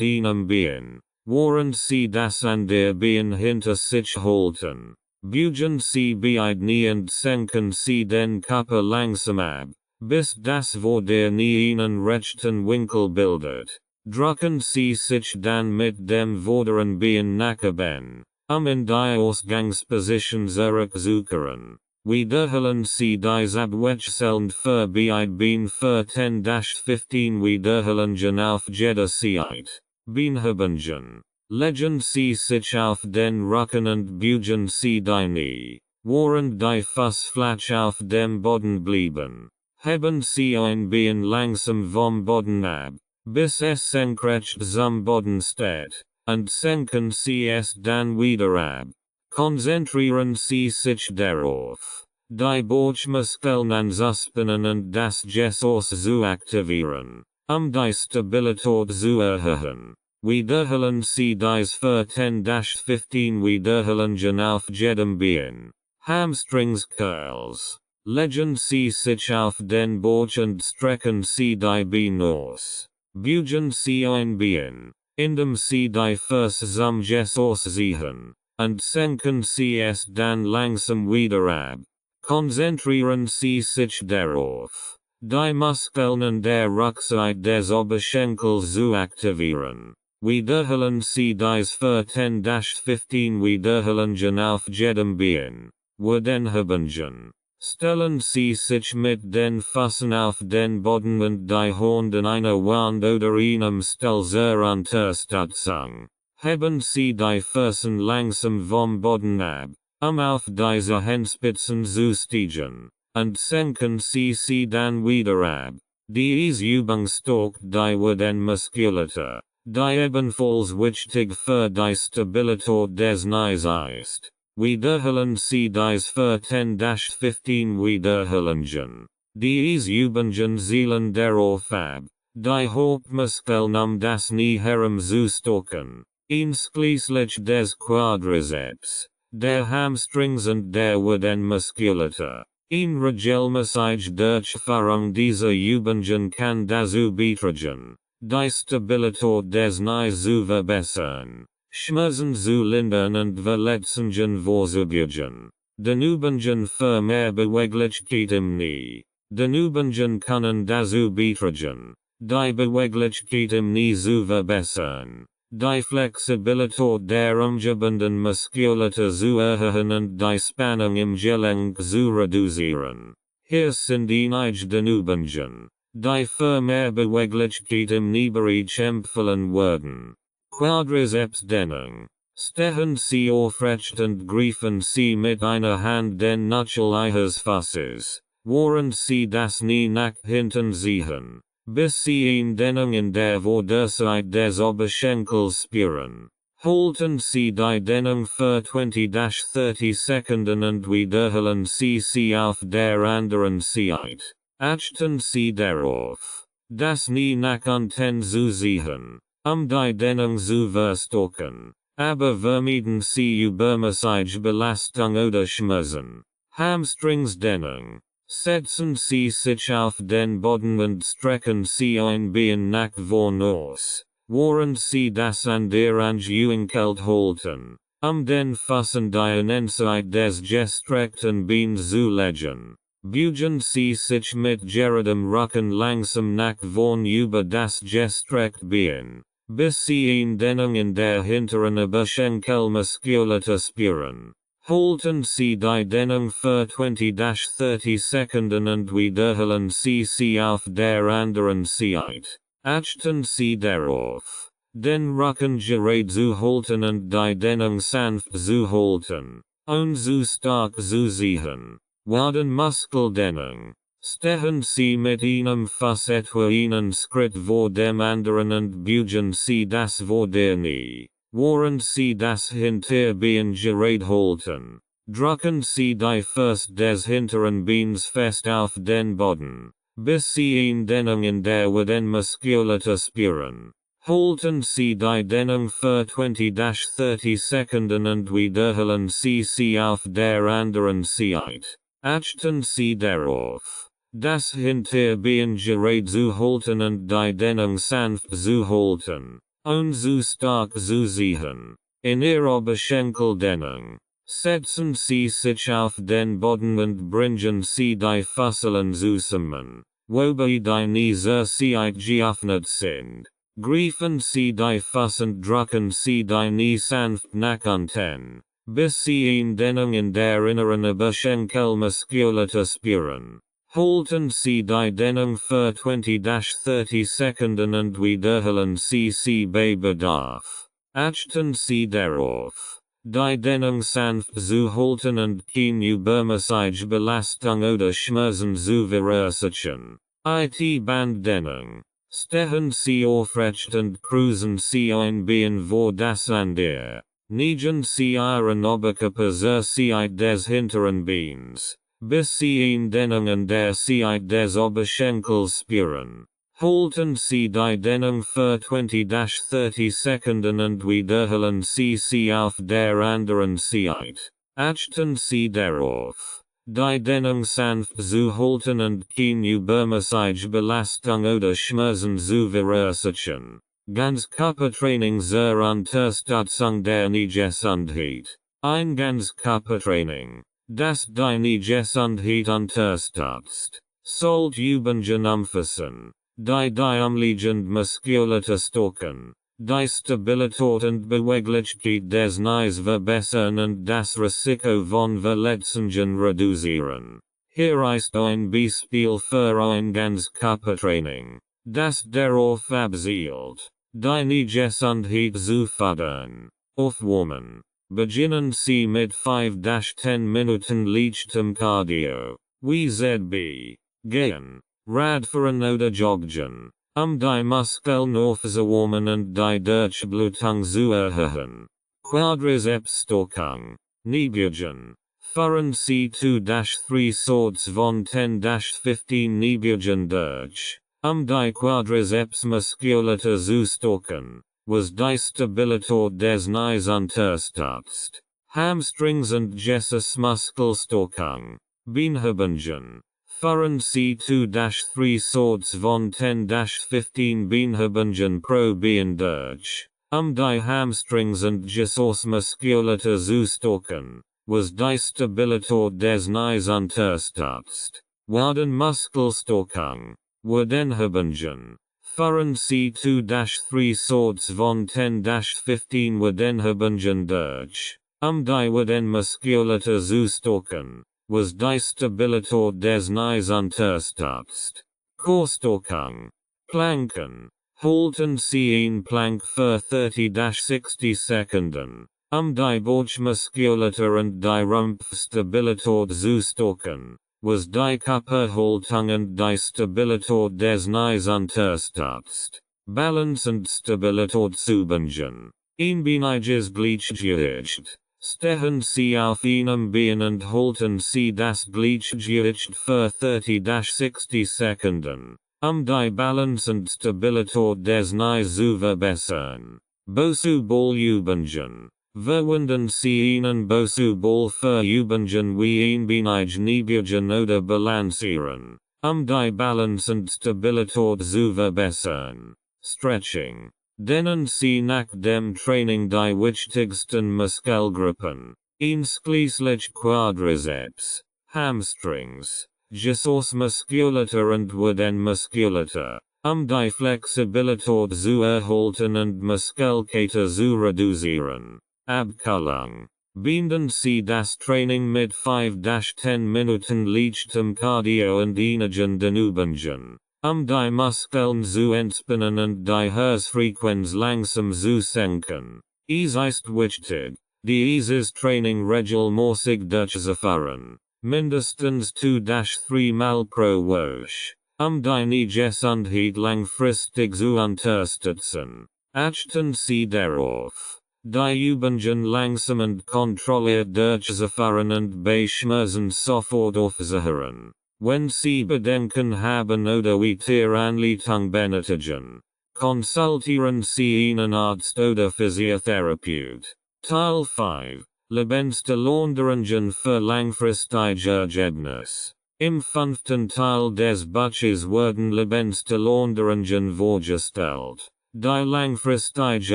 einem Bein, während Sie das andere Bein hinter sich halten. Beugen Sie beide Knie und senken Sie den Körper langsam ab, bis das vor der Knie einen rechten Winkel bildet. Drücken Sie sich dann mit dem vorderen Bein nach oben, in die Ausgangsposition zurückzukehren. Wiederholen Sie dies abwechselnd für beide Beine für 10-15 Wiederholungen auf jeder Seite. Beinübungen. Legen Sie sich auf den Rücken und beugen Sie die Knie, während die Füße flach auf dem Boden bleiben. Heben Sie ein Bein langsam vom Boden ab, bis es senkrecht zum Boden steht, und senken Sie es dann wieder ab. Konzentrieren Sie sich darauf, die Bauchmuskeln anzuspannen und das Gesäß zu aktivieren, die Stabilität zu erhöhen. Wiederholen Sie dies für 10-15 Wiederholungen auf jedem Bein. Hamstrings Curls. Legen Sie sich auf den Bauch und strecken Sie die Beine aus. Beugen Sie ein Bein, indem Sie die Füße zum Gesäß ziehen, und senken Sie es dann langsam wieder ab. Konzentrieren Sie sich darauf, die Muskeln an der Rückseite des Oberschenkels zu aktivieren. Wiederholen Sie dies für 10-15 Wiederholungen auf jedem Bein. Werdenübungen. Stellen Sie sich mit den Füßen auf den Boden und die Hände eine Wand oder einem Stuhl zur Unterstützung. Heben Sie die Füße langsam vom Boden ab, auf diese Handspitzen zu steigen, und senken Sie dann wieder ab. Diese Übung stärkt die Werdenmuskulatur, die ebenfalls wichtig für die Stabilität des Knies ist. Wiederholen Sie dies für 10-15 Wiederholungen. Diese Übungen zielen darauf ab, die Hauptmuskeln das Knie herum zu stärken, einschließlich des Quadriceps, der Hamstrings und der Werdenmuskulatur. In regelmäßiger Durchführung dieser Übungen kann dazu beitragen, die Stabilität des Knies zu verbessern. Schmerzen zu lindern und Verletzungen vorzubeugern. Den Übungen für mehr Beweglichkeit im Knie. Den Übungen können dazu beitragen, die Beweglichkeit im Knie zu verbessern, die Flexibilität der umgebenden Muskulatur zu erhöhen und die Spannung im Gelenk zu reduzieren. Hier sind einige den Übungen, die für mehr Beweglichkeit im Kniebereich empfohlen werden. Quadriceps Dehnung. Stehen Sie aufrecht und greifen Sie mit einer Hand den Knöchel Ihres Fußes, während Sie das Knie nach hinten ziehen, bis Sie eine Dehnung in der Vorderseite des Oberschenkels spüren. Halten Sie die Dehnung für 20-30 Sekunden und wiederholen Sie sie auf der anderen Seite. Achten Sie darauf, das Knie nach unten zu ziehen, die Dehnung zu verstärken. Aber vermeiden Sie übermäßige Belastung oder Schmerzen. Hamstringsdehnung. Setzen Sie sich auf den Boden und strecken Sie ein Bein nach vorn aus, während Sie das andere Angewinkelt halten, den Fuß an die Innenseite des gestreckten Beins zu legen. Beugen Sie sich mit geradem Rücken langsam nach vorn über das gestreckte Bein, bis Sie eine Dehnung in der hinteren Oberschenkelmuskulatur spüren. Halten Sie die Dehnung für 20-30 Sekunden und wiederholen Sie sie auf der anderen Seite. Achten Sie darauf, den Rücken gerade zu halten und die Dehnung sanft zu halten, ohne zu stark zu ziehen. Waden Muskeldehnung. Stehen Sie mit einem Fuß etwa einen Schritt vor dem anderen und beugen Sie das Vorderknie, während Sie das Hinterbein gerade halten. Drücken Sie die Füße des hinteren Beins fest auf den Boden, bis Sie eine Dehnung in der Wadenmuskulatur spüren. Halten Sie die Dehnung für 20-30 Sekunden und wiederholen Sie sie auf der anderen Seite. Achten Sie darauf, das Hinterbein gerade zu halten und die Dehnung sanft zu halten, ohne zu stark zu ziehen. In Ihrer Oberschenkeldehnung, setzen Sie sich auf den Boden und bringen Sie die Füße zusammen, wobei die Knie zur Seite geöffnet sind. Greifen Sie die Füße und drücken Sie die Knie sanft nach unten, bis Sie eine Dehnung in der inneren Oberschenkelmuskulatur spüren. Halten Sie die Dehnung für 20-30 Sekunden und wiederholen Sie sie bei Bedarf. Achten Sie darauf, die Dehnung sanft zu halten und keine übermäßige Belastung oder Schmerzen zu verursachen. IT-Banddehnung. Stehen Sie aufrecht und kreuzen Sie ein Bein vor das andere. Neigen Sie Ihren Oberkörper zur Seite des hinteren Beins, bis Sie eine Dehnung an der Seite des Oberschenkels spüren. Halten Sie die Dehnung für 20-30 Sekunden und wiederholen Sie sie auf der anderen Seite. Achten Sie darauf, die Dehnung sanft zu halten und keine übermäßige Belastung oder Schmerzen zu verursachen. Ganzkörpertraining zur Unterstützung der Kniegesundheit. Ein Ganzkörpertraining, das die Kniegesundheit unterstützt, sollte Übungen umfassen, die umliegende Muskulatur stärken, die Stabilität und Beweglichkeit des Knies verbessern und das Risiko von Verletzungen reduzieren. Hier ist ein Beispiel für ein Ganzkörpertraining, das darauf abzielt, die Kniegesundheit zu fördern. Aufwärmen. Beginnen Sie mit 5-10 Minuten leichtem Cardio, wie ZB, Gehen, Radfahren oder Joggen, die Muskeln aufzuwärmen und die Durchblutung zu erhöhen. Quadricepsstärkung, Kniebeugen. Führen Sie 2-3 Sorts von 10-15 Kniebeugen durch, die Quadricepsmuskulatur zu stärken, was die Stabilität des Knies unterstützt. Hamstrings und Gesäßmuskelstärkung, Beinübungen. Führen Sie 2-3 Sorts von 10-15 Beinübungen pro Bein durch, Die Hamstrings und Geschossmuskulatur zu stärken, was die Stabilität des Knies unterstützt. Werden Muskelstärkung, werden Übungen. Führen Sie 2-3 Sorts von 10-15 werden Übungen durch, die werden Muskulatur zu stärken, was die Stabilität des Knies unterstützt. Chorstärkung. Planken. Halten Sie in Plank für 30-60 Sekunden, die Bauchmuskulatur und die Rumpfstabilität zu stärken, was die Körperhaltung und die Stabilität des Knies unterstützt. Balance und Stabilitätsübungen. Einbeiniges Gleichgewicht. Stehen Sie auf einem Bein und halten Sie das Gleichgewicht für 30-60 Sekunden, die Balance und Stabilität des Knies zu verbessern. Bosuballübungen. Verwenden Sie einen Bosuball für Übungen wie einbeinig Kniebeugen oder Balancieren, die Balance und Stabilität zu verbessern. Stretching. Dehnen Sie nach dem Training die wichtigsten Muskelgruppen, einschließlich Quadriceps, Hamstrings, Geschossmuskulatur und Wadenmuskulatur, die Flexibilität zu erhalten und Muskelkater zu reduzieren. Abkühlung. Binden Sie das Training mit 5-10 Minuten leichtem Cardio und einigen Übungen, die Muskeln zu entspannen und die Herzfrequenz langsam zu senken. Es ist wichtig, dieses Training regelmäßig durchzuführen, mindestens 2-3 Mal pro Woche, die Gesundheit langfristig zu unterstützen. Achten Sie darauf, die Übungen langsam und kontrolliert durchzuführen und bei Schmerzen sofort aufzuhören. Wenn Sie Bedenken haben oder weitere Anleitung benötigen, konsultieren Sie einen Arzt oder Physiotherapeut. Teil 5. Lebensveränderungen für langfristige Ergebnis. Im 5. Teil des Buches werden Lebensveränderungen vorgestellt, die langfristige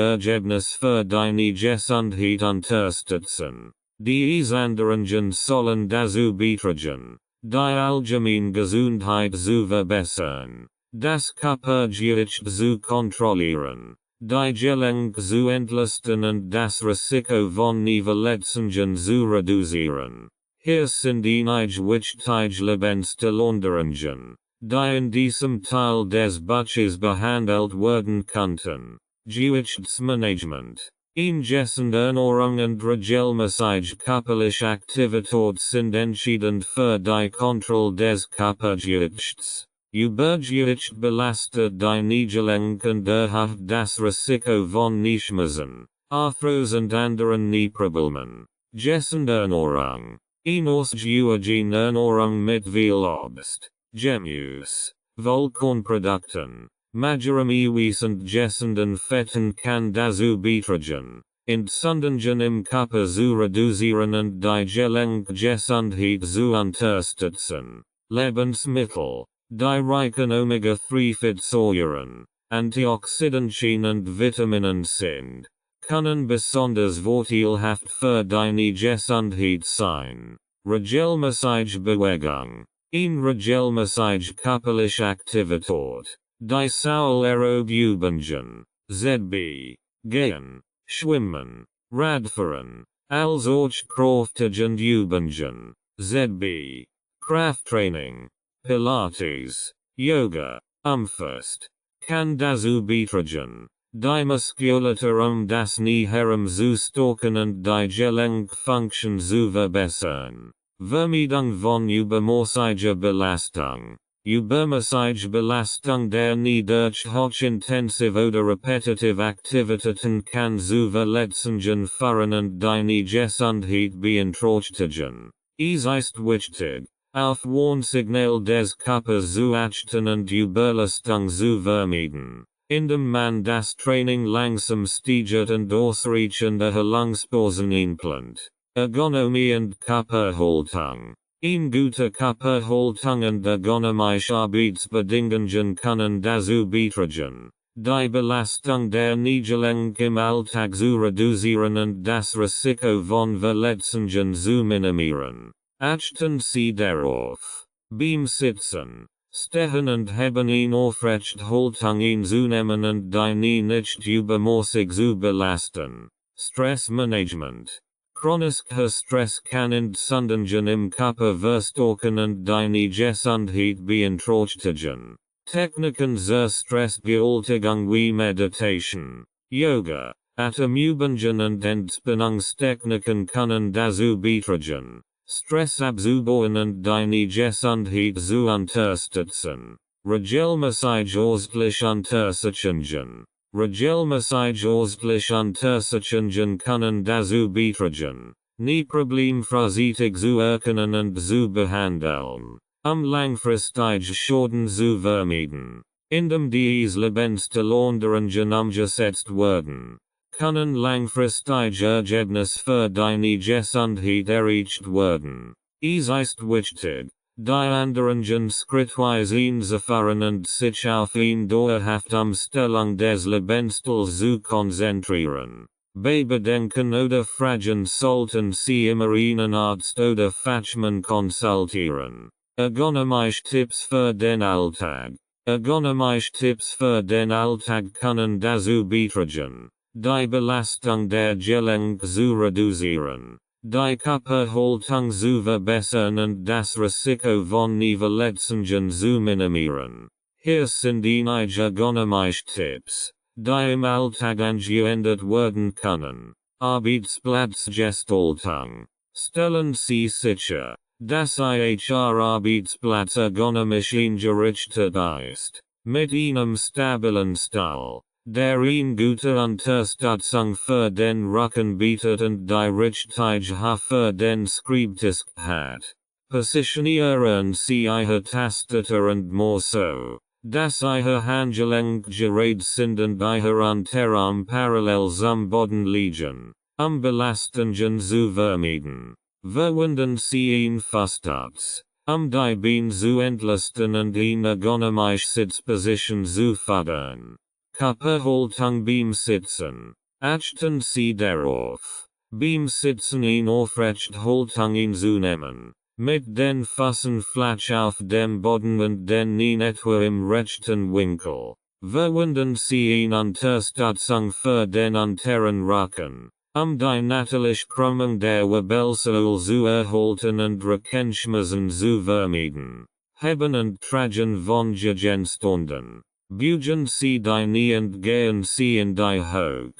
Ergebnis für deine Gesundheit unterstützen. Diese Änderungen sollen dazu beitragen, die allgemeine Gesundheit zu verbessern, das Körpergewicht zu kontrollieren, die Gelenke zu entlasten und das Risiko von Verletzungen zu reduzieren. Hier sind einige wichtige Lebensveränderungen, die in diesem Teil des Buches behandelt werden könnten. Gewichtsmanagement. Ernährung und regelmäßige körperliche Aktivität sind entscheidend für die Kontrolle des Körpergewichts. Übergewicht belastet die Gelenke und erhöht das Risiko von Knieschmerzen, Arthrose und anderen Knieproblemen. Ernährung. Ausgewogene Ernährung mit viel Obst, Gemüse, Vollkornprodukten, magerem Eiweiß und gesunden Fetten kann dazu beitragen, Entzündungen im Körper zu reduzieren und die Gelenkgesundheit zu unterstützen. Lebensmittel, die reichen Omega-3-Fettsäuren, Antioxidantien und Vitaminen sind, können besonders vorteilhaft für deine Gesundheit sein. Regelmäßige Bewegung. Regelmäßige körperliche Aktivität. Die Sauerübungen, ZB, Gehen, Schwimmen, Radfahren, als auch kräftigen Übungen, ZB, Krafttraining, Pilates, Yoga, umfasst, kann dazu beitragen, die Muskulatur das Knie herum zu stärken und die Gelenkfunktion zu verbessern. Vermeidung von übermäßiger Belastung. Übermäßige Belastung der Knie durch hochintensive oder repetitive Aktivitäten kann zu Verletzungen führen und deine Gesundheit beeinträchtigen. Es ist wichtig, auf Warnsignal des Körpers zu achten und Überlastung zu vermeiden, indem man das Training langsam steigert und ausreichende Erholungspausen einplant. Ergonomie und Körperhaltung. Gute Körperhaltung und ergonomische Arbeitsbedingungen können dazu beitragen, Die Belastung der Niederlage im Alltag zu reduzieren und das Risiko von Verletzungen zu minimieren. Achten Sie darauf. Beim Sitzen, Stehen und Heben in Aufrechthaltung in zu nehmen und die Knie nicht übermäßig zu belasten. Stressmanagement. Chronischer Stress kann Entzündungen im Körper verstärken und die Gesundheit beeinträchtigen. Techniken zur Stressbewältigung wie Meditation, Yoga, Atemübungen und Entspannungstechniken können dazu beitragen, Stress abzubauen und die Gesundheit zu unterstützen. Regelmäßig ausschließlich Untersuchungen. Regelmäßig ausschließlich Untersuchungen können dazu beitragen, nie problemfrei zu erkennen und zu behandeln. Langfristige Schäden zu vermeiden. Indem diese Lebensveränderungen umgesetzt werden, können langfristige Ergebnisse für die Gesundheit erreicht werden. Es ist wichtig, die Änderungen schrittweise einzuführen und sich auf eine dauerhafte Umstellung des Lebensstils zu konzentrieren. Bei Bedenken oder Fragen sollten Sie immer einen Arzt oder Fachmann konsultieren. Ergonomische Tipps für den Alltag. Ergonomische Tipps für den Alltag können dazu beitragen, die Belastung der Gelenke zu reduzieren, die Körperhaltung zu verbessern und das Risiko von Verletzungen zu minimieren. Hier sind einige ergonomische Tipps, die im Alltag angewendet werden können. Arbeitsplatzgestaltung. Stellen Sie sicher, dass Ihr Arbeitsplatz ergonomisch eingerichtet ist, mit einem stabilen Stuhl, der eine gute Unterstützung für den Rücken bietet und die richtige Höhe für den Schreibtisch hat. Positionieren Sie Ihre Tastatur und mehr so, dass Ihre Handgelenke gerade sind und Ihre Unterarme parallel zum Boden liegen, Belastungen zu vermeiden. Verwenden Sie ein Fußsitz, die Beine zu entlasten und eine ergonomische Sitzposition zu fördern. Körperhaltung beim Sitzen. Achten Sie darauf, beim Sitzen eine Aufrechthaltung einzunehmen, mit den Füßen flach auf dem Boden und den Knien etwa im rechten Winkel. Verwenden Sie eine Unterstützung für den unteren Rücken, die natürliche Krümmung der Wirbelsäule zu erhalten und Rückenschmerzen zu vermeiden. Heben und Tragen von Gegenständen. Beugen Sie die Knie und gehen Sie in die Hoch,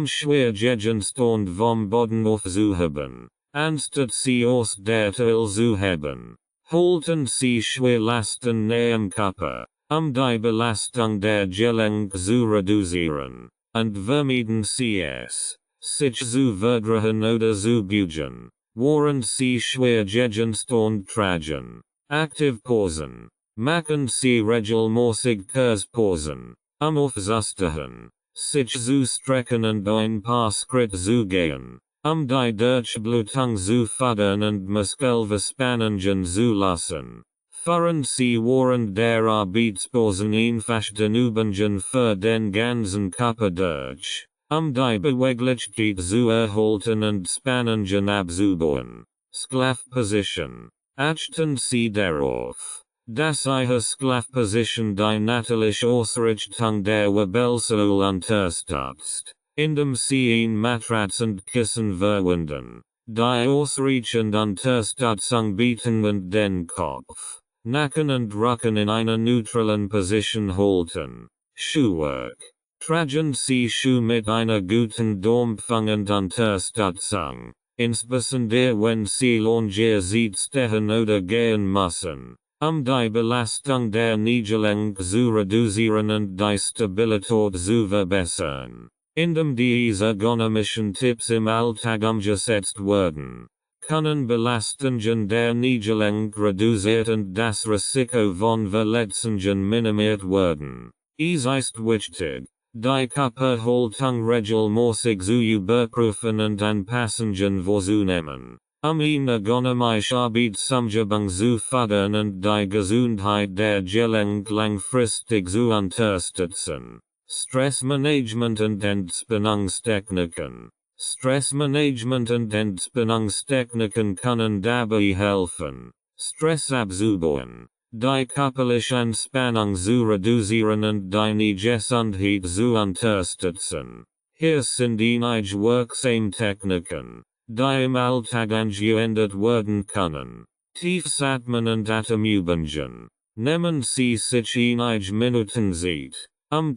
schwer Gegenstand vom Boden aufzuheben, anstatt sie aus der Tür zu heben. Halten Sie schwer Lasten näher am Körper, die Belastung der Gelenke zu reduzieren, und vermeiden Sie es, sich zu verdrehen oder zu beugen, während Sie schwer Gegenstand tragen. Aktivpausen. Machen Sie regelmäßig Kurzpausen, aufzustehen, sich zu strecken und ein paar Schritte zu gehen, die Durchblutung zu fördern und Muskelverspannungen zu lassen. Führen Sie während der Arbeitspausen einfach den Übungen für den ganzen Körper durch, die Beweglichkeit zu erhalten und Spannungen abzubauen. Schlafposition. Achten Sie darauf, dass Ihre Schlafposition die natürliche Ausrichtung der Wirbelsäule unterstützt, indem Sie ein Matratz und Kissen verwenden, die ausreichend Unterstützung bieten und den Kopf, Nacken und Rücken in einer neutralen Position halten. Schuhwerk. Tragen Sie Schuhe mit einer guten Dampfung und Unterstützung, insbesondere wenn Sie länger stehen oder gehen müssen, die Belastung der Kniegelenke zu reduzieren und die Stabilität zu verbessern. Indem diese ergonomischen Tipps im Alltag umgesetzt werden, können Belastungen der Kniegelenke reduziert und das Risiko von Verletzungen minimiert werden. Es ist wichtig, die Körperhaltung regelmäßig zu überprüfen und Anpassungen vorzunehmen, eine ergonomische Arbeitsumgebung zu fördern und die Gesundheit der Gelenke langfristig zu unterstützen. Stressmanagement und Entspannungstechniken. Stressmanagement und Entspannungstechniken können dabei helfen, Stress abzubauen, die körperliche Anspannung zu reduzieren und deine Gesundheit zu unterstützen. Hier sind einige wirksame Techniken, die im Alltag angewendet werden können. Tiefes Atmen und Atemübungen. Nehmen Sie sich einige Minuten Zeit,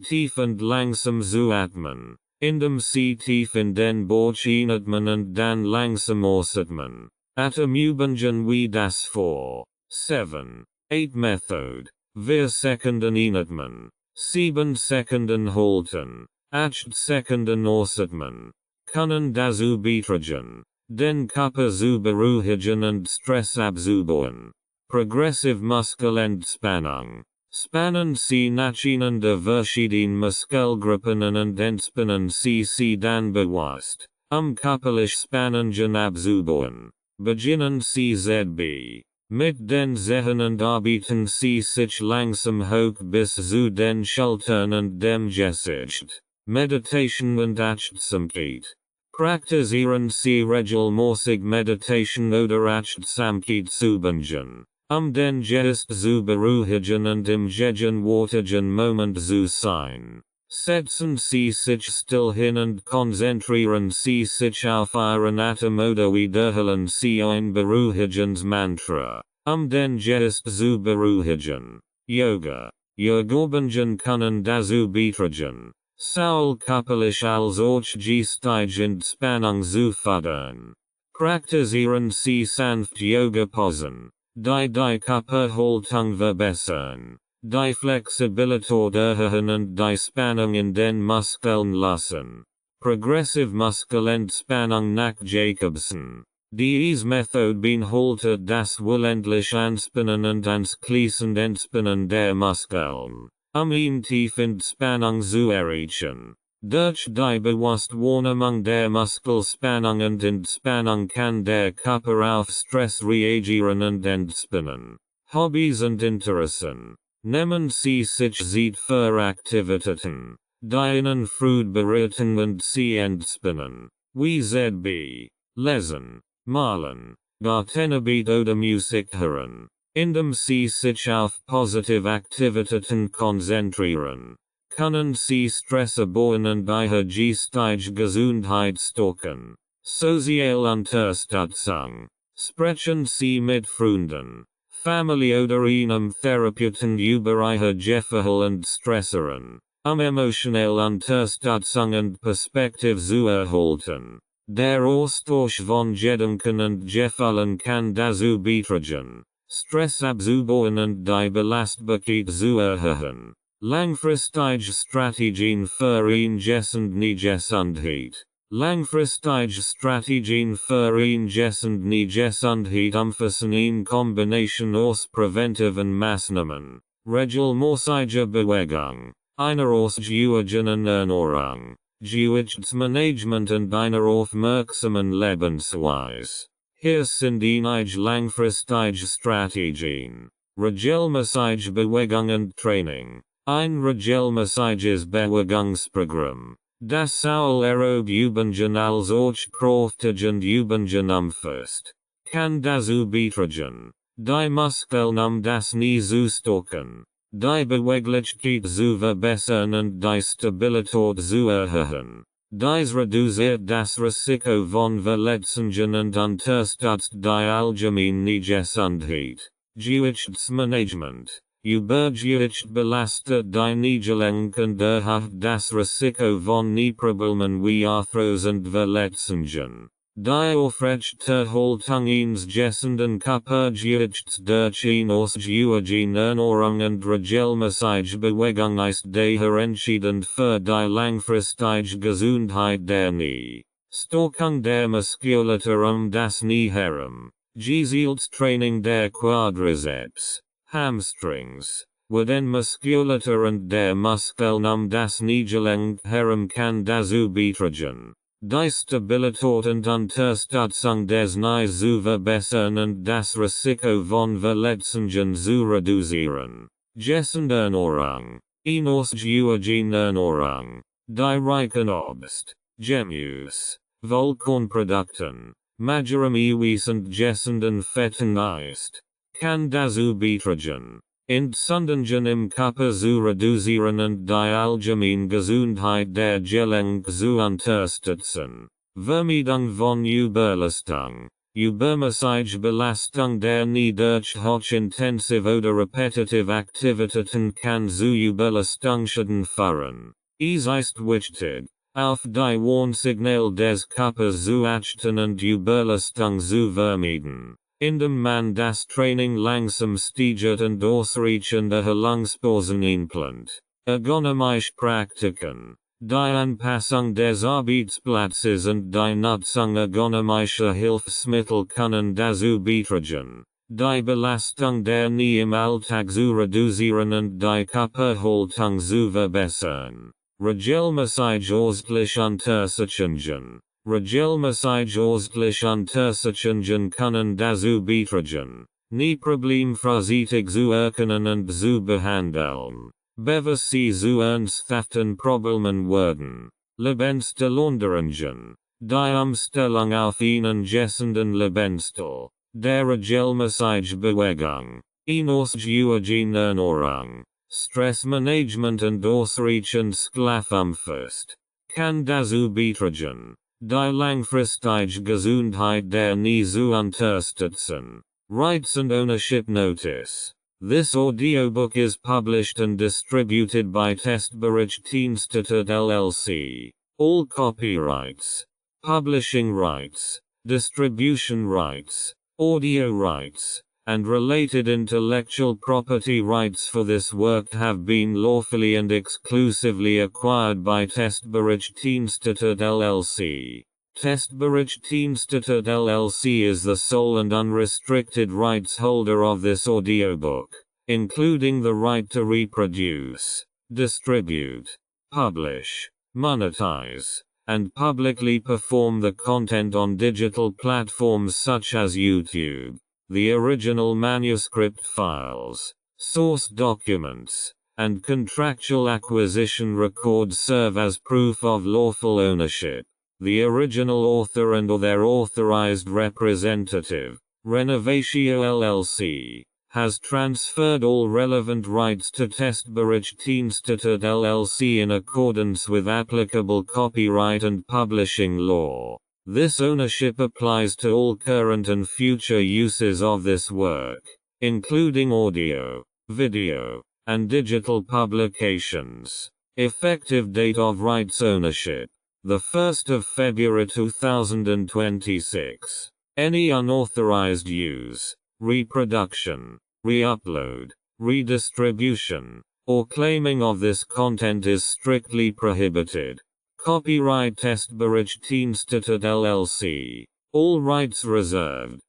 tief und langsam zu atmen, indem Sie tief in den Bauch einatmen und dann langsam ausatmen. Atemübungen wie das 4, 7, 8 Method. 4 Sekunden einatmen, 7 Sekunden halten, 8 Sekunden ausatmen. Können dazu beitragen, den Körper zu beruhigen und Stress abzubauen. Progressive Muskelentspannung. Spannen Sie nacheinander verschiedene Muskelgruppen und entspannen Sie dann bewusst, körperlich Spannungen abzubauen. Beginnen Sie ZB. Mit den Zehen und arbeiten Sie sich langsam hoch bis zu den Schultern und dem Gesicht. Meditation und Achtsamkeit. Praktizieren Sie regelmäßig Meditation oder Achtsamkeitsübungen, den Geist zu beruhigen und im gegenwärtigen Moment zu sein. Setzen Sie sich still hin und konzentrieren Sie sich auf Ihren Atem oder wiederholen Sie ein beruhigendes Mantra, den Geist zu beruhigen. Yoga. Yogaübungen können dazu beitragen, sowohl körperlich als auch geistige Entspannung zu fördern. Praktizieren Sie sanft Yoga-Posen, die Körperhaltung verbessern, die Flexibilität erhöhen und die Spannung in den Muskeln lassen. Progressive Muskelentspannung nach Jacobson. Diese Methode beinhaltet das willentliche Anspannen und anschließend Entspannen der Muskeln, eine tiefe Entspannung zu erreichen. Durch die bewusste Wahrnehmung der Muskelspannung und Entspannung kann der Körper auf Stress reagieren und entspannen. Hobbys und Interessen. Nehmen Sie sich Zeit für Aktivitäten, die Ihnen Freude bereiten und Sie entspannen. Wie ZB. Lesen, malen, Gartenarbeit oder Musik hören, indem Sie sich auf positive Aktivitäten konzentrieren. Können Sie Stress abbauen und Ihre geistige Gesundheit stärken. Soziale Unterstützung. Sprechen Sie mit Freunden, Familie oder einem Therapeuten über Ihre Gefühle und Stressoren, emotionale Unterstützung und Perspektive zu erhalten. Der Austausch von Gedanken und Gefühlen kann dazu beitragen, Stress abzubauen und die Belastbarkeit zu erhöhen. Langfristige Strategien für eine gesunde Gesundheit. Langfristige Strategien für eine gesunde Gesundheit umfassen eine Kombination aus präventiven Maßnahmen, regelmäßiger Bewegung, einer ausgewogenen Ernährung, Gewichtsmanagement und einer aufmerksamen Lebensweise. Hier sind einige langfristige Strategien. Regelmäßige Bewegung und Training. Ein regelmäßiges Bewegungsprogramm, das sowohl Aerobübungen als auch kräftigende Übungen umfasst, kann dazu beitragen, die Muskeln das Knie zu stärken, die Beweglichkeit zu verbessern und die Stabilität zu erhöhen. Dies reduziert das Risiko von Verletzungen und unterstützt die allgemeine Gesundheit. Gewichtsmanagement. Übergewicht belastet die Gelenk und erhöht das Risiko von Knieproblemen wie Arthrose und Verletzungen. Die Aufrechterhaltung eines gesunden Körpergewichts durch eine ausgewogene Ernährung und regelmäßige Bewegung ist daher entscheidend für die langfristige Gesundheit der Knie. Stärkung der Muskulatur das Knie herum. Gezieltes Training der Quadriceps, Hamstrings, den Muskulatur und der Muskeln das Kniegelenk herum kann dazu beitragen, die Stabilität und Unterstützung des Knies zu verbessern und das Risiko von Verletzungen zu reduzieren. Gesunde Ernährung. Enosgeorginen Orang, die Reikenobst, Gemus, Volkornprodukten, Majorum Ewesend Gessenden Fetten ist, kann dazu beitragen, Entzündungen im Körper zu reduzieren und die allgemeine Gesundheit der Gelenke zu unterstützen. Vermeidung von Überlastung, Übermäßige Belastung der Knie durch hochintensive oder repetitive Aktivitäten kann zu Überlastungsschäden führen. Es ist wichtig, auf die Warnsignale des Körpers zu achten und Überlastung zu vermeiden, indem man das Training langsam steigert und ausreichende Erholungspausen einplant. Ergonomische Praktiken, die Anpassung des Arbeitsplatzes und die Nutzung ergonomischer Hilfsmittel können dazu beitragen, die Belastung der Knie im Alltag zu reduzieren und die Körperhaltung zu verbessern. Regelmäßig ausschließlich Unterstützungen. Regelmäßig ausschließlich Unterstützungen können dazu beitragen, nie problemfrei zu erkennen und zu behandeln. Bevor sie zu ernsthaften Problemen werden. Lebensstellunterungen, die Umstellung auf einen gessenden Lebensstil, der regelmäßige Bewegung, Enosgeorgine Ernährung, Stressmanagement und ausreichend Schlaf umfasst, kann dazu beitragen, die langfristige Gesundheit der Knie zu unterstützen. Rights and Ownership Notice. This audiobook is published and distributed by Testberichtsinstitut LLC. All copyrights, publishing rights, distribution rights, audio rights, and related intellectual property rights for this work have been lawfully and exclusively acquired by Testberichtsinstitut LLC. Testberichtsinstitut LLC is the sole and unrestricted rights holder of this audiobook, including the right to reproduce, distribute, publish, monetize, and publicly perform the content on digital platforms such as YouTube. The original manuscript files, source documents, and contractual acquisition records serve as proof of lawful ownership. The original author and or their authorized representative, Renovatio LLC, has transferred all relevant rights to Testberichtsinstitut LLC in accordance with applicable copyright and publishing law. This ownership applies to all current and future uses of this work, including audio, video, and digital publications. Effective date of rights ownership: the 1st of February 2026. Any unauthorized use, reproduction, re-upload, redistribution, or claiming of this content is strictly prohibited. Copyright Testberichtsinstitut LLC. All rights reserved.